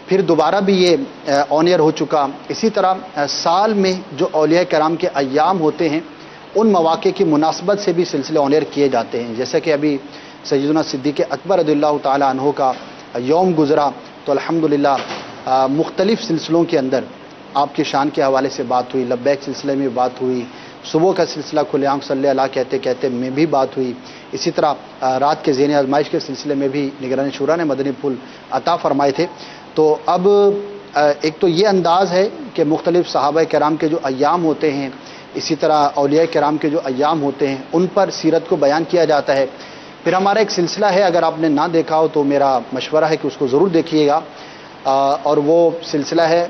Speaker 3: پھر دوبارہ بھی یہ آن ایئر ہو چکا. اسی طرح سال میں جو اولیاء کرام کے ایام ہوتے ہیں ان مواقع کی مناسبت سے بھی سلسلے آن ایئر کیے جاتے ہیں. جیسے کہ ابھی سیدنا صدیق اکبر رضی اللہ تعالیٰ عنہ کا یوم گزرا, تو الحمدللہ مختلف سلسلوں کے اندر آپ کی شان کے حوالے سے بات ہوئی, لبیک سلسلے میں بات ہوئی, صبح کا سلسلہ کھلے آنکھ صلی اللہ کہتے کہتے میں بھی بات ہوئی. اسی طرح رات کے ذہنی آزمائش کے سلسلے میں بھی نگران شورا نے مدنی پھول عطا فرمائے تھے. تو اب ایک تو یہ انداز ہے کہ مختلف صحابہ کرام کے جو ایام ہوتے ہیں، اسی طرح اولیاء کرام کے جو ایام ہوتے ہیں، ان پر سیرت کو بیان کیا جاتا ہے. پھر ہمارا ایک سلسلہ ہے، اگر آپ نے نہ دیکھا ہو تو میرا مشورہ ہے کہ اس کو ضرور دیکھیے گا، اور وہ سلسلہ ہے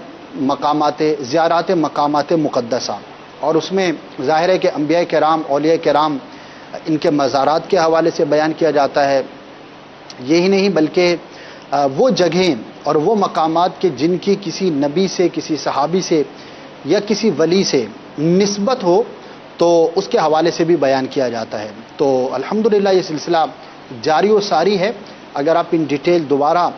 Speaker 3: زیارات مقامات مقدسہ. اور اس میں ظاہر ہے کہ انبیاء کرام، اولیاء کرام، ان کے مزارات کے حوالے سے بیان کیا جاتا ہے. یہی نہیں بلکہ وہ جگہیں اور وہ مقامات کے جن کی کسی نبی سے، کسی صحابی سے یا کسی ولی سے نسبت ہو تو اس کے حوالے سے بھی بیان کیا جاتا ہے. تو الحمدللہ یہ سلسلہ جاری و ساری ہے. اگر آپ ان ڈیٹیل دوبارہ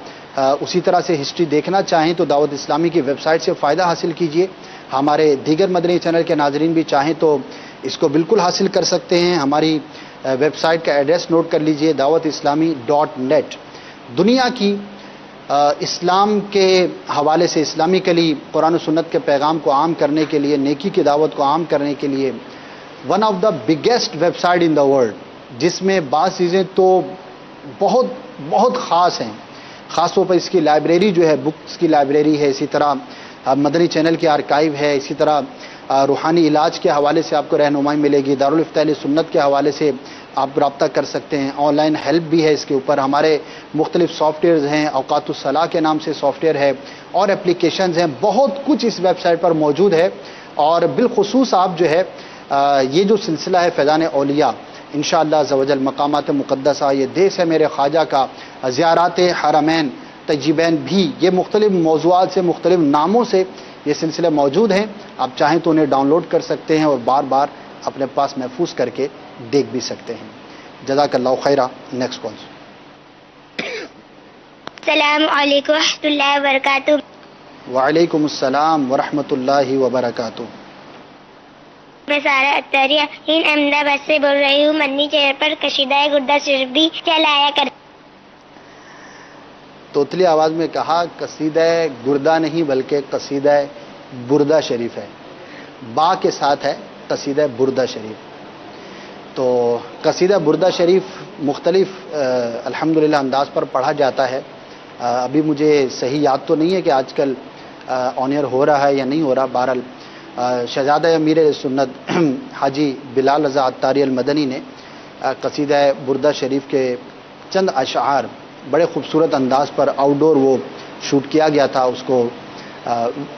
Speaker 3: اسی طرح سے ہسٹری دیکھنا چاہیں تو دعوت اسلامی کی ویب سائٹ سے فائدہ حاصل کیجئے. ہمارے دیگر مدنی چینل کے ناظرین بھی چاہیں تو اس کو بالکل حاصل کر سکتے ہیں. ہماری ویب سائٹ کا ایڈریس نوٹ کر لیجئے، dawatIslami.net. دنیا کی اسلام کے حوالے سے اسلامکلی قرآن و سنت کے پیغام کو عام کرنے کے لیے، نیکی کی دعوت کو عام کرنے کے لیے one of the biggest website in the world, جس میں بعض چیزیں تو بہت بہت خاص ہیں. خاص طور پر اس کی لائبریری جو ہے، بکس کی لائبریری ہے، اسی طرح مدنی چینل کی آرکائیو ہے، اسی طرح روحانی علاج کے حوالے سے آپ کو رہنمائی ملے گی. دارالفتاء اہل سنت کے حوالے سے آپ رابطہ کر سکتے ہیں. آن لائن ہیلپ بھی ہے اس کے اوپر. ہمارے مختلف سافٹ ویئرز ہیں، اوقات الصلاح کے نام سے سافٹ ویئر ہے، اور اپلیکیشنز ہیں. بہت کچھ اس ویب سائٹ پر موجود ہے. اور بالخصوص آپ جو ہے یہ جو سلسلہ ہے فیضان اولیاء، انشاءاللہ عزوجل مقامات مقدسہ، یہ دیس ہے میرے خواجہ کا، زیارات حرمین تجیبین بھی، یہ مختلف موضوعات سے، مختلف ناموں سے یہ سلسلے موجود ہیں. آپ چاہیں تو انہیں ڈاؤن لوڈ کر سکتے ہیں اور بار بار اپنے پاس محفوظ کر کے دیکھ بھی سکتے ہیں. جزاک اللہ خیرہ. Next call.
Speaker 9: السلام علیکم ورحمۃ اللہ وبرکاتہ.
Speaker 3: وعلیکم السلام ورحمۃ اللہ وبرکاتہ.
Speaker 9: میں سارا اطاریہ ہند احمد آباد سے بول رہی ہوں. مدنی چینل پر قصیدہ گردہ شریف بھی چلایا کر.
Speaker 3: توتلی آواز میں کہا قصیدہ گردہ نہیں بلکہ قصیدہ بردہ شریف ہے، با کے ساتھ ہے قصیدہ بردہ شریف. تو قصیدہ بردہ شریف مختلف الحمدللہ انداز پر پڑھا جاتا ہے. ابھی مجھے صحیح یاد تو نہیں ہے کہ آج کل آن ایئر ہو رہا ہے یا نہیں ہو رہا. بہرحال شہزادہ امیر سنت حاجی بلال رضا عطاری المدنی نے قصیدہ بردہ شریف کے چند اشعار بڑے خوبصورت انداز پر آؤٹ ڈور وہ شوٹ کیا گیا تھا، اس کو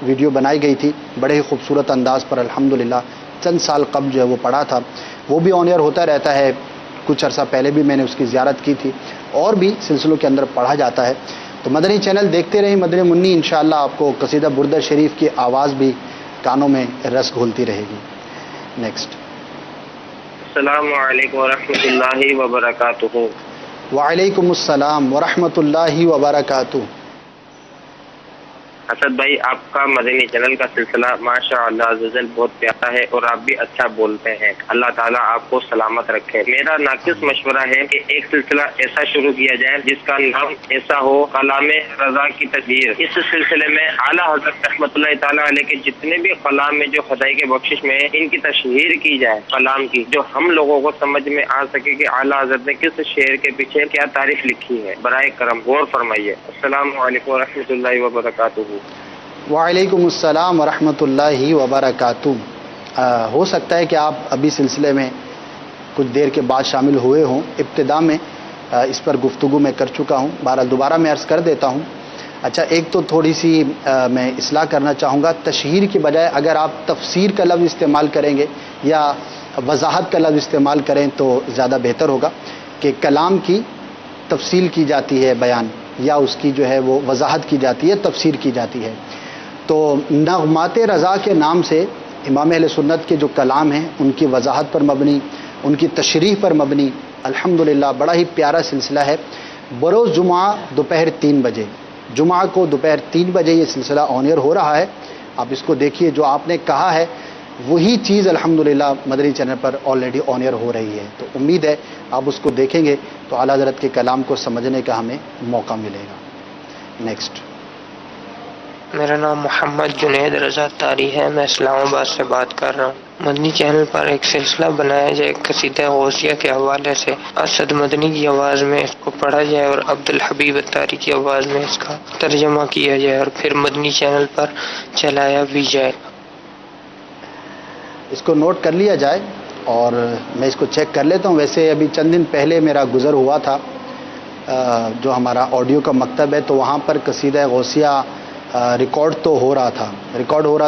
Speaker 3: ویڈیو بنائی گئی تھی بڑے ہی خوبصورت انداز پر. الحمدللہ چند سال قبل جو ہے وہ پڑھا تھا. وہ بھی آن ایئر ہوتا رہتا ہے. کچھ عرصہ پہلے بھی میں نے اس کی زیارت کی تھی، اور بھی سلسلوں کے اندر پڑھا جاتا ہے. تو مدنی چینل دیکھتے رہیں، مدنی منی، انشاءاللہ آپ کو قصیدہ بردہ شریف کی آواز بھی کانوں میں رس گھولتی رہے گی. نیکسٹ.
Speaker 5: السلام علیکم ورحمۃ اللہ وبرکاتہ.
Speaker 3: وعلیکم السلام ورحمۃ اللہ وبرکاتہ.
Speaker 5: اسد بھائی، آپ کا مدنی چینل کا سلسلہ ماشاء اللہ عزوجل بہت پیارا ہے اور آپ بھی اچھا بولتے ہیں. اللہ تعالیٰ آپ کو سلامت رکھے. میرا ناقص مشورہ ہے کہ ایک سلسلہ ایسا شروع کیا جائے جس کا نام ایسا ہو کلام رضا کی تشہیر. اس سلسلے میں اعلیٰ حضرت رحمۃ اللہ تعالیٰ علیہ کے جتنے بھی کلام میں جو خدائی کے بخشش میں ان کی تشہیر کی جائے، کلام کی، جو ہم لوگوں کو سمجھ میں آ سکے کہ اعلیٰ حضرت نے کس شعر کے پیچھے کیا تعریف لکھی ہے. برائے کرم غور فرمائیے. السلام علیکم ورحمۃ اللہ وبرکاتہ.
Speaker 3: وعلیکم السلام ورحمۃ اللہ وبرکاتہ. ہو سکتا ہے کہ آپ ابھی سلسلے میں کچھ دیر کے بعد شامل ہوئے ہوں. ابتدا میں اس پر گفتگو میں کر چکا ہوں. بہرحال دوبارہ میں عرض کر دیتا ہوں. اچھا، ایک تو تھوڑی سی میں اصلاح کرنا چاہوں گا. تشہیر کی بجائے اگر آپ تفسیر کا لفظ استعمال کریں گے یا وضاحت کا لفظ استعمال کریں تو زیادہ بہتر ہوگا. کہ کلام کی تفصیل کی جاتی ہے بیان، یا اس کی جو ہے وہ وضاحت کی جاتی ہے، تفسیر کی جاتی ہے. تو نغمات رضا کے نام سے امام اہل سنت کے جو کلام ہیں ان کی وضاحت پر مبنی، ان کی تشریح پر مبنی الحمدللہ بڑا ہی پیارا سلسلہ ہے. بروز جمعہ دوپہر 3 بجے، جمعہ کو دوپہر 3 بجے یہ سلسلہ آن ایئر ہو رہا ہے. آپ اس کو دیکھیے. جو آپ نے کہا ہے وہی چیز الحمدللہ مدنی چینل پر آلریڈی آن ایئر ہو رہی ہے. تو امید ہے آپ اس کو دیکھیں گے تو اعلیٰ حضرت کے کلام کو سمجھنے کا ہمیں موقع ملے گا. نیکسٹ.
Speaker 2: میرا نام محمد جنید رضا طاری ہے، میں اسلام آباد سے بات کر رہا ہوں۔ مدنی چینل پر ایک سلسلہ بنایا جائے قصیدہ غوثیہ کے حوالے سے، اسد مدنی کی آواز میں اس کو پڑھا جائے اور عبد الحبیب طاری کی آواز میں اس کا ترجمہ کیا جائے اور پھر مدنی چینل پر چلایا بھی جائے۔
Speaker 3: اس کو نوٹ کر لیا جائے اور میں اس کو چیک کر لیتا ہوں۔ ویسے ابھی چند دن پہلے میرا گزر ہوا تھا جو ہمارا آڈیو کا مکتب ہے، تو وہاں پر قصیدہ غوثیہ ریکارڈ تو ہو رہا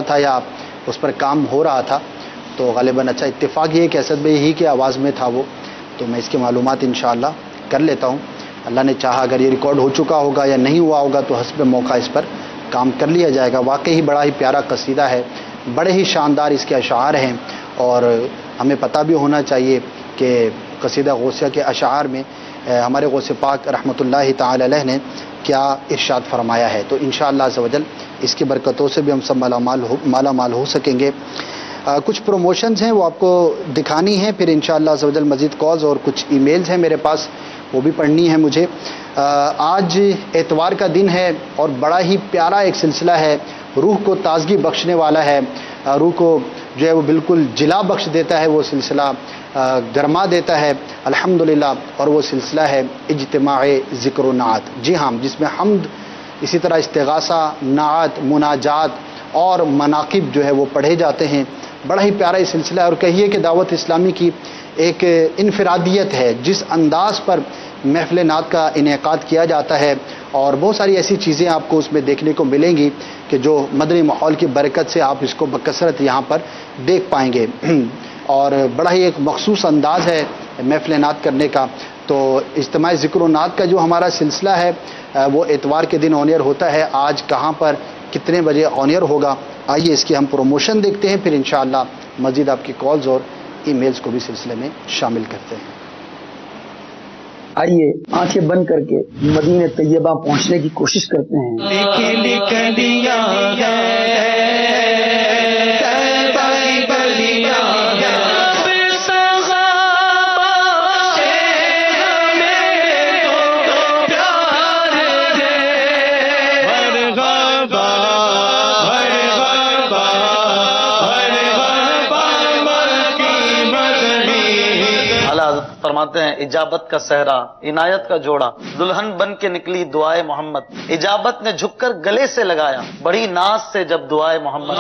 Speaker 3: تھا یا اس پر کام ہو رہا تھا، تو غالباً اچھا اتفاق یہ کہ اسد بھائی ہی کی آواز میں تھا وہ، تو میں اس کی معلومات انشاءاللہ کر لیتا ہوں۔ اللہ نے چاہا اگر یہ ریکارڈ ہو چکا ہوگا یا نہیں ہوا ہوگا تو حسب موقع اس پر کام کر لیا جائے گا۔ واقعی بڑا ہی پیارا قصیدہ ہے، بڑے ہی شاندار اس کے اشعار ہیں، اور ہمیں پتہ بھی ہونا چاہیے کہ قصیدہ غوثیہ کے اشعار میں ہمارے غوث پاک رحمۃ اللہ تعالی علیہ نے کیا ارشاد فرمایا ہے، تو انشاءاللہ عز و جل اس کی برکتوں سے بھی ہم سب مالا مال ہو سکیں گے۔ کچھ پروموشنز ہیں وہ آپ کو دکھانی ہیں، پھر انشاءاللہ عز و جل مزید کالز اور کچھ ای میلز ہیں میرے پاس، وہ بھی پڑھنی ہے مجھے۔ آج اتوار کا دن ہے اور بڑا ہی پیارا ایک سلسلہ ہے، روح کو تازگی بخشنے والا ہے، روح کو جو ہے وہ بالکل جلا بخش دیتا ہے، وہ سلسلہ گرما دیتا ہے الحمدللہ، اور وہ سلسلہ ہے اجتماع ذکر و نعت۔ جی ہاں، جس میں حمد، اسی طرح استغاثہ، نعت، مناجات اور مناقب جو ہے وہ پڑھے جاتے ہیں۔ بڑا ہی پیارا یہ سلسلہ ہے، اور کہیے کہ دعوت اسلامی کی ایک انفرادیت ہے جس انداز پر محفل نعت کا انعقاد کیا جاتا ہے، اور بہت ساری ایسی چیزیں آپ کو اس میں دیکھنے کو ملیں گی کہ جو مدنی ماحول کی برکت سے آپ اس کو بکثرت یہاں پر دیکھ پائیں گے، اور بڑا ہی ایک مخصوص انداز ہے محفل نعت کرنے کا۔ تو اجتماع ذکر و نعت کا جو ہمارا سلسلہ ہے وہ اتوار کے دن آن ایئر ہوتا ہے۔ آج کہاں پر کتنے بجے آن ایئر ہوگا، آئیے اس کی ہم پروموشن دیکھتے ہیں، پھر انشاءاللہ مزید آپ کی کالز اور ای میلز کو بھی سلسلے میں شامل کرتے ہیں۔
Speaker 10: آئیے آنکھیں بند کر کے مدینہ طیبہ پہنچنے کی کوشش کرتے ہیں۔
Speaker 11: فرماتے ہیں اجابت کا صحرا، عنایت کا جوڑا، دلہن بن کے نکلی دعائے محمد، اجابت نے جھک کر گلے سے لگایا بڑی ناز سے جب دعائے محمد۔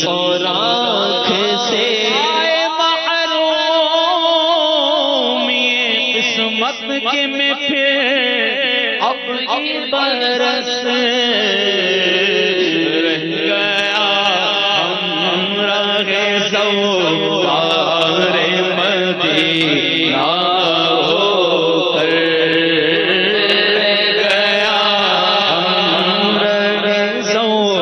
Speaker 2: اور آنکھ سے محروم یہ قسمت کے میں پھر اپنی برس رہ گیا ہم رہے زوار مدینہ ہو کر رہ گیا ہم رہے زوار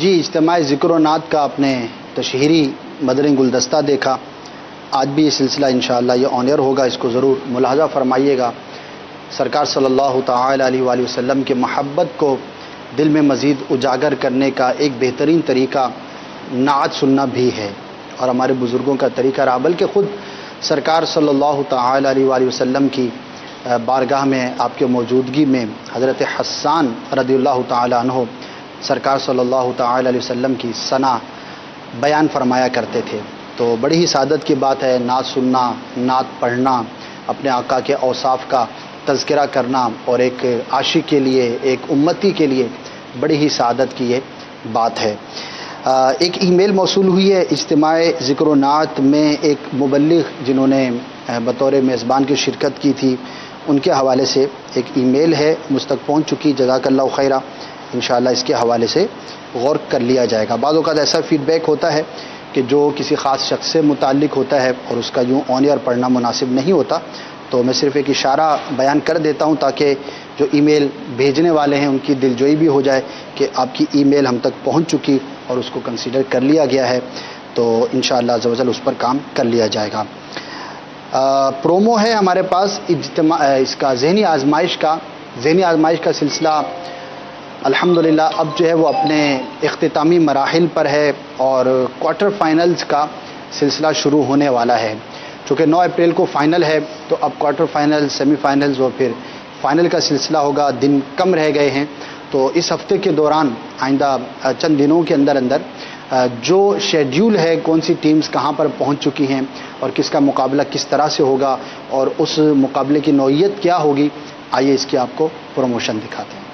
Speaker 3: جی، اجتماع ذکر و نعت کا اپنے تشہیری مدنی گلدستہ دیکھا۔ آج بھی یہ سلسلہ انشاءاللہ یہ آن ایئر ہوگا، اس کو ضرور ملاحظہ فرمائیے گا۔ سرکار صلی اللہ تعالی علیہ وآلہ وسلم کے محبت کو دل میں مزید اجاگر کرنے کا ایک بہترین طریقہ نعت سننا بھی ہے، اور ہمارے بزرگوں کا طریقہ رہا، بلکہ خود سرکار صلی اللہ تعالی علیہ وآلہ وسلم کی بارگاہ میں آپ کے موجودگی میں حضرت حسان رضی اللہ تعالی عنہ سرکار صلی اللہ تعالی علیہ وسلم کی ثنا بیان فرمایا کرتے تھے۔ تو بڑی ہی سعادت کی بات ہے نعت سننا، نعت پڑھنا، اپنے آقا کے اوصاف کا تذکرہ کرنا، اور ایک عاشق کے لیے، ایک امتی کے لیے بڑی ہی سعادت کی یہ بات ہے۔ ایک ای میل موصول ہوئی ہے اجتماع ذکر و نعت میں، ایک مبلغ جنہوں نے بطور میزبان کی شرکت کی تھی، ان کے حوالے سے ایک ای میل ہے مجھ تک پہنچ چکی، جزاک اللہ خیرہ۔ انشاءاللہ اس کے حوالے سے غور کر لیا جائے گا۔ بعض اوقات ایسا فیڈ بیک ہوتا ہے کہ جو کسی خاص شخص سے متعلق ہوتا ہے اور اس کا یوں آن ایئر پڑھنا مناسب نہیں ہوتا، تو میں صرف ایک اشارہ بیان کر دیتا ہوں تاکہ جو ای میل بھیجنے والے ہیں ان کی دلجوئی بھی ہو جائے کہ آپ کی ای میل ہم تک پہنچ چکی اور اس کو کنسیڈر کر لیا گیا ہے۔ تو انشاءاللہ عز و جل اس پر کام کر لیا جائے گا. پرومو ہے ہمارے پاس اس کا ذہنی آزمائش کا سلسلہ الحمدللہ اب جو ہے وہ اپنے اختتامی مراحل پر ہے اور کوارٹر فائنلز کا سلسلہ شروع ہونے والا ہے. چونکہ 9 اپریل کو فائنل ہے تو اب کوارٹر فائنل، سیمی فائنلز اور پھر فائنل کا سلسلہ ہوگا. دن کم رہ گئے ہیں تو اس ہفتے کے دوران آئندہ چند دنوں کے اندر جو شیڈیول ہے، کون سی ٹیمز کہاں پر پہنچ چکی ہیں اور کس کا مقابلہ کس طرح سے ہوگا اور اس مقابلے کی نوعیت کیا ہوگی، آئیے اس کی آپ کو پروموشن دکھاتے ہیں.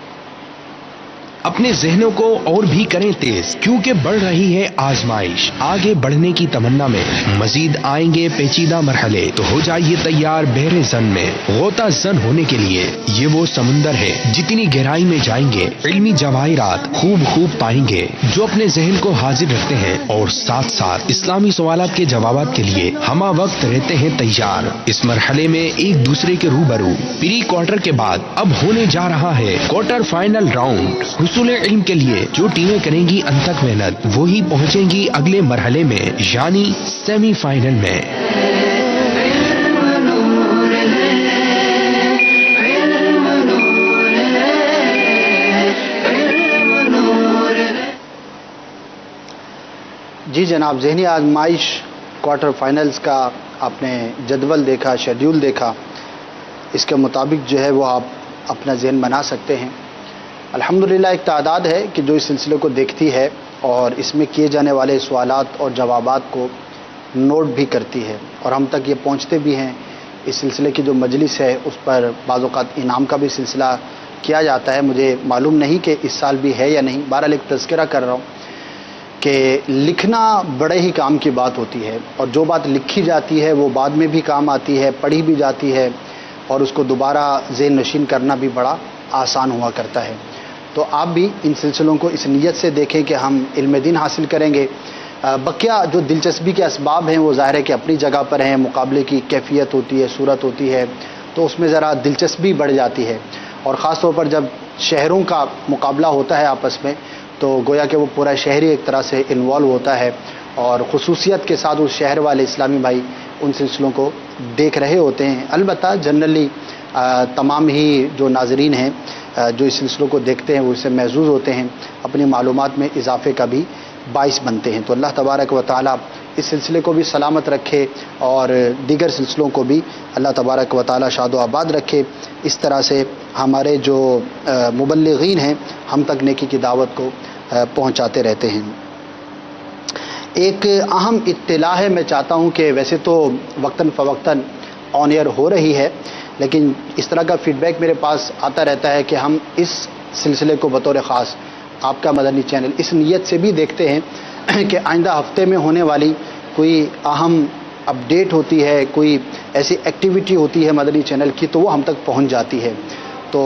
Speaker 1: اپنے ذہنوں کو اور بھی کریں تیز، کیونکہ بڑھ رہی ہے آزمائش. آگے بڑھنے کی تمنا میں مزید آئیں گے پیچیدہ مرحلے، تو ہو جائیے تیار بحر زن میں غوطہ زن ہونے کے لیے. یہ وہ سمندر ہے جتنی گہرائی میں جائیں گے علمی جواہرات خوب پائیں گے جو اپنے ذہن کو حاضر رکھتے ہیں اور ساتھ ساتھ اسلامی سوالات کے جوابات کے لیے ہمہ وقت رہتے ہیں تیار. اس مرحلے میں ایک دوسرے کے روبرو. پری کوارٹر کے بعد اب ہونے جا رہا ہے کوارٹر فائنل راؤنڈ. حصول علم کے لیے جو ٹیمیں کریں گی انتھک محنت وہی پہنچیں گی اگلے مرحلے میں، یعنی سیمی فائنل میں.
Speaker 3: جی جناب، ذہنی آزمائش کوارٹر فائنلز کا آپ نے جدول دیکھا، شیڈیول دیکھا، اس کے مطابق جو ہے وہ آپ اپنا ذہن بنا سکتے ہیں. الحمدللہ ایک تعداد ہے کہ جو اس سلسلے کو دیکھتی ہے اور اس میں کیے جانے والے سوالات اور جوابات کو نوٹ بھی کرتی ہے اور ہم تک یہ پہنچتے بھی ہیں. اس سلسلے کی جو مجلس ہے اس پر بعض اوقات انعام کا بھی سلسلہ کیا جاتا ہے. مجھے معلوم نہیں کہ اس سال بھی ہے یا نہیں. بہرحال ایک تذکرہ کر رہا ہوں کہ لکھنا بڑے ہی کام کی بات ہوتی ہے اور جو بات لکھی جاتی ہے وہ بعد میں بھی کام آتی ہے، پڑھی بھی جاتی ہے اور اس کو دوبارہ ذہن نشین کرنا بھی بڑا آسان ہوا کرتا ہے. تو آپ بھی ان سلسلوں کو اس نیت سے دیکھیں کہ ہم علم دین حاصل کریں گے. بقیہ جو دلچسپی کے اسباب ہیں وہ ظاہر ہے کہ اپنی جگہ پر ہیں. مقابلے کی کیفیت ہوتی ہے، صورت ہوتی ہے تو اس میں ذرا دلچسپی بڑھ جاتی ہے اور خاص طور پر جب شہروں کا مقابلہ ہوتا ہے آپس میں تو گویا کہ وہ پورا شہری ایک طرح سے انوالو ہوتا ہے اور خصوصیت کے ساتھ اس شہر والے اسلامی بھائی ان سلسلوں کو دیکھ رہے ہوتے ہیں. البتہ جنرلی تمام ہی جو ناظرین ہیں جو اس سلسلوں کو دیکھتے ہیں وہ اس سے محظوظ ہوتے ہیں، اپنی معلومات میں اضافے کا بھی باعث بنتے ہیں. تو اللہ تبارک و تعالیٰ اس سلسلے کو بھی سلامت رکھے اور دیگر سلسلوں کو بھی اللہ تبارک و تعالیٰ شاد و آباد رکھے. اس طرح سے ہمارے جو مبلغین ہیں ہم تک نیکی کی دعوت کو پہنچاتے رہتے ہیں. ایک اہم اطلاع ہے، میں چاہتا ہوں کہ ویسے تو وقتاً فوقتاً آن ایئر ہو رہی ہے لیکن اس طرح کا فیڈ بیک میرے پاس آتا رہتا ہے کہ ہم اس سلسلے کو بطور خاص آپ کا مدنی چینل اس نیت سے بھی دیکھتے ہیں کہ آئندہ ہفتے میں ہونے والی کوئی اہم اپڈیٹ ہوتی ہے، کوئی ایسی ایکٹیویٹی ہوتی ہے مدنی چینل کی تو وہ ہم تک پہنچ جاتی ہے. تو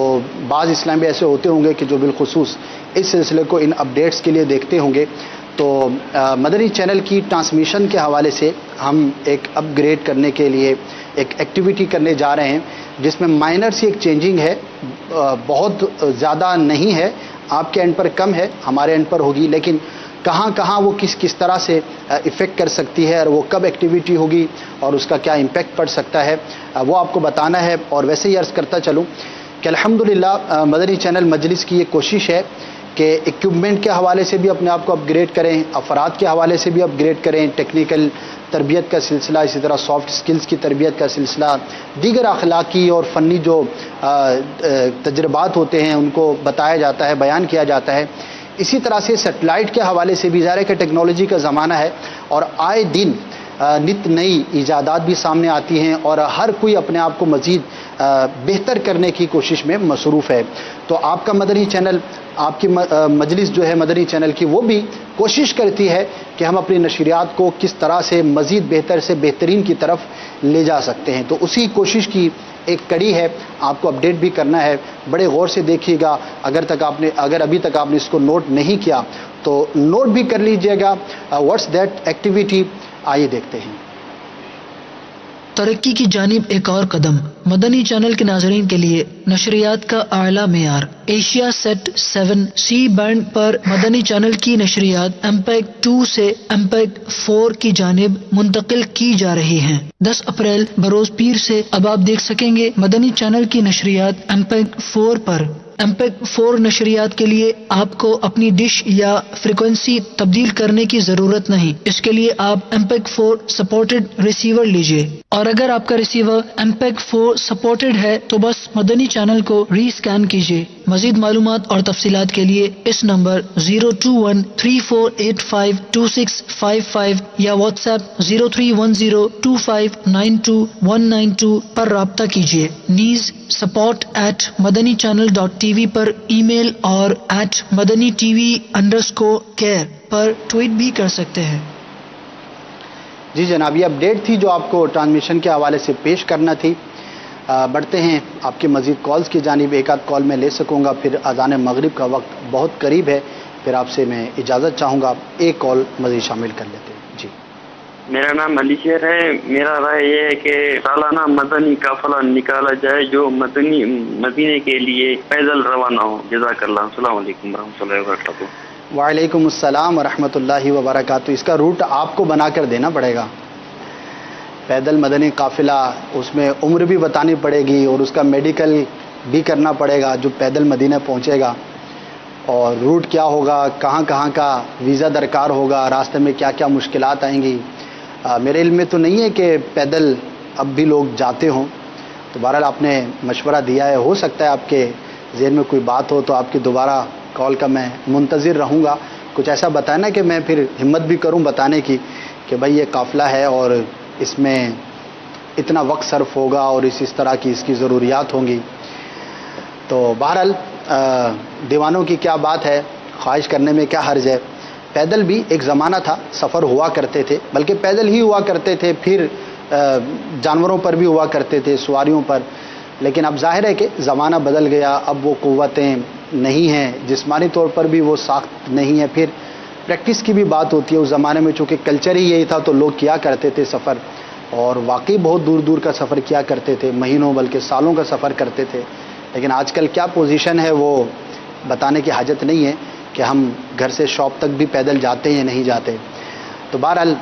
Speaker 3: بعض اسلامی ایسے ہوتے ہوں گے کہ جو بالخصوص اس سلسلے کو ان اپڈیٹس کے لیے دیکھتے ہوں گے. تو مدنی چینل کی ٹرانسمیشن کے حوالے سے ہم ایک اپ گریڈ کرنے کے لیے ایک ایکٹیویٹی کرنے جا رہے ہیں جس میں مائنر سی ایک چینجنگ ہے، بہت زیادہ نہیں ہے، آپ کے اینڈ پر کم ہے، ہمارے اینڈ پر ہوگی، لیکن کہاں وہ کس طرح سے افیکٹ کر سکتی ہے اور وہ کب ایکٹیویٹی ہوگی اور اس کا کیا امپیکٹ پڑ سکتا ہے وہ آپ کو بتانا ہے. اور ویسے ہی عرض کرتا چلوں کہ الحمدللہ مدنی چینل مجلس کی یہ کوشش ہے کہ ایکوپمنٹ کے حوالے سے بھی اپنے آپ کو اپ گریڈ کریں، افراد کے حوالے سے بھی اپ گریڈ کریں، ٹیکنیکل تربیت کا سلسلہ، اسی طرح سافٹ سکلز کی تربیت کا سلسلہ، دیگر اخلاقی اور فنی جو تجربات ہوتے ہیں ان کو بتایا جاتا ہے، بیان کیا جاتا ہے. اسی طرح سے سیٹلائٹ کے حوالے سے بھی ظاہر ہے کہ ٹیکنالوجی کا زمانہ ہے اور آئے دن نت نئی ایجادات بھی سامنے آتی ہیں اور ہر کوئی اپنے آپ کو مزید بہتر کرنے کی کوشش میں مصروف ہے. تو آپ کا مدنی چینل، آپ کی مجلس جو ہے مدنی چینل کی، وہ بھی کوشش کرتی ہے کہ ہم اپنی نشریات کو کس طرح سے مزید بہتر سے بہترین کی طرف لے جا سکتے ہیں. تو اسی کوشش کی ایک کڑی ہے، آپ کو اپڈیٹ بھی کرنا ہے. بڑے غور سے دیکھیے گا، اگر ابھی تک آپ نے اس کو نوٹ نہیں کیا تو نوٹ بھی کر لیجئے گا. واٹس دیٹ ایکٹیویٹی، آئیے دیکھتے ہیں.
Speaker 12: ترقی کی جانب ایک اور قدم۔ مدنی چینل کے ناظرین کے لیے نشریات کا اعلیٰ معیار ایشیا سیٹ 7 سی بینڈ پر مدنی چینل کی نشریات MPEG 2 سے MPEG 4 کی جانب منتقل کی جا رہی ہیں۔ 10 اپریل بروز پیر سے اب آپ دیکھ سکیں گے مدنی چینل کی نشریات MPEG 4 پر۔ MPEG 4 نشریات کے لیے آپ کو اپنی ڈش یا فریکوینسی تبدیل کرنے کی ضرورت نہیں، اس کے لیے آپ MPEG 4 سپورٹڈ ریسیور لیجئے، اور اگر آپ کا ریسیور MPEG 4 سپورٹڈ ہے تو بس مدنی چینل کو ری سکین کیجئے۔ مزید معلومات اور تفصیلات کے لیے اس نمبر 02134852655 یا واٹس ایپ 031025929192 پر رابطہ کیجئے۔ نیز support@madanichannel.tv پر ای میل اور @madani_tv_care پر ٹویٹ بھی کر سکتے ہیں۔
Speaker 3: جی جناب، یہ اپڈیٹ تھی جو آپ کو ٹرانسمیشن کے حوالے سے پیش کرنا تھی۔ بڑھتے ہیں آپ کے مزید کالز کی جانب۔ ایک آدھ کال میں لے سکوں گا، پھر اذان مغرب کا وقت بہت قریب ہے، پھر آپ سے میں اجازت چاہوں گا، ایک کال مزید شامل کر لیتے ہیں۔ جی،
Speaker 5: میرا نام علی شیر ہے۔ میرا رائے یہ ہے کہ سالانہ مدنی قافلہ نکالا جائے جو مدینے کے لیے پیدل روانہ ہو۔ جزاک اللہ۔ السلام علیکم ورحمۃ اللہ وبرکاتہ۔
Speaker 3: وعلیکم السلام ورحمۃ اللہ وبرکاتہ۔ اس کا روٹ آپ کو بنا کر دینا پڑے گا، پیدل مدنی قافلہ، اس میں عمر بھی بتانی پڑے گی اور اس کا میڈیکل بھی کرنا پڑے گا جو پیدل مدینہ پہنچے گا، اور روٹ کیا ہوگا، کہاں کہاں کا ویزا درکار ہوگا، راستے میں کیا کیا مشکلات آئیں گی۔ میرے علم میں تو نہیں ہے کہ پیدل اب بھی لوگ جاتے ہوں، تو بہرحال آپ نے مشورہ دیا ہے، ہو سکتا ہے آپ کے ذہن میں کوئی بات ہو تو آپ کی دوبارہ کال کا میں منتظر رہوں گا۔ کچھ ایسا بتائیں نا کہ میں پھر ہمت بھی کروں بتانے کی کہ بھائی یہ قافلہ ہے اور اس میں اتنا وقت صرف ہوگا اور اس طرح کی اس کی ضروریات ہوں گی۔ تو بہرحال دیوانوں کی کیا بات ہے، خواہش کرنے میں کیا حرج ہے۔ پیدل بھی ایک زمانہ تھا، سفر ہوا کرتے تھے، بلکہ پیدل ہی ہوا کرتے تھے، پھر جانوروں پر بھی ہوا کرتے تھے، سواریوں پر، لیکن اب ظاہر ہے کہ زمانہ بدل گیا، اب وہ قوتیں نہیں ہیں، جسمانی طور پر بھی وہ ساخت نہیں ہے، پھر پریکٹس کی بھی بات ہوتی ہے۔ اس زمانے میں چونکہ کلچر ہی یہی تھا تو لوگ کیا کرتے تھے سفر، اور واقعی بہت دور دور کا سفر کیا کرتے تھے، مہینوں بلکہ سالوں کا سفر کرتے تھے۔ لیکن آج کل کیا پوزیشن ہے وہ بتانے کی حاجت نہیں ہے کہ ہم گھر سے شاپ تک بھی پیدل جاتے ہیں یا نہیں جاتے۔ تو بہرحال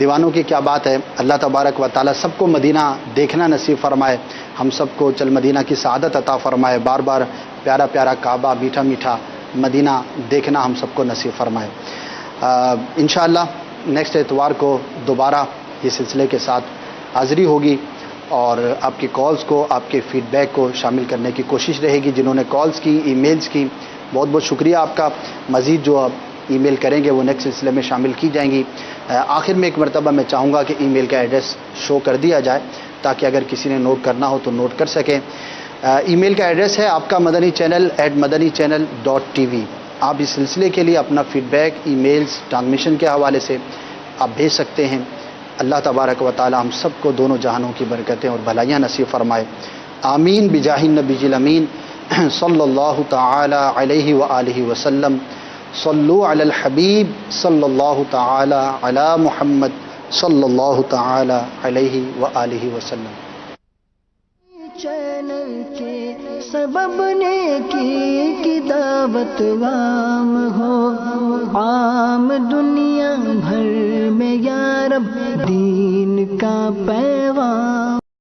Speaker 3: دیوانوں کی کیا بات ہے۔ اللہ تبارک و تعالیٰ سب کو مدینہ دیکھنا نصیب فرمائے، ہم سب کو چل مدینہ کی سعادت عطا فرمائے، بار بار پیارا پیارا کعبہ، میٹھا میٹھا مدینہ دیکھنا ہم سب کو نصیب فرمائے۔ انشاءاللہ نیکسٹ اتوار کو دوبارہ یہ سلسلے کے ساتھ حاضری ہوگی، اور آپ کی کالز کو، آپ کے فیڈ بیک کو شامل کرنے کی کوشش رہے گی۔ جنہوں نے کالز کی، ای میلز کی، بہت بہت شکریہ آپ کا۔ مزید جو آپ ای میل کریں گے وہ نیکسٹ سلسلے میں شامل کی جائیں گی۔ آخر میں ایک مرتبہ میں چاہوں گا کہ ای میل کا ایڈریس شو کر دیا جائے تاکہ اگر کسی نے نوٹ کرنا ہو تو نوٹ کر سکیں۔ ای میل کا ایڈریس ہے آپ کا madanichannel@madanichannel.tv۔ آپ اس سلسلے کے لیے اپنا feed back, e mails, transmission کے حوالے سے آپ بھیج سکتے ہیں۔ اللہ تبارک و تعالی ہم سب کو دونوں جہانوں کی برکتیں اور بھلائیاں نصیب فرمائے، آمین بجاہ النبی الامین صلی اللہ تعالی علیہ وآلہ وسلم۔ صلو علی الحبیب صلی اللہ تعالی علی محمد صلی اللہ تعالی علیہ وآلہ وسلم۔
Speaker 13: چینل کے سبب نیکی کی دعوت عام ہو، عام دنیا بھر میں یا رب دین کا پیغام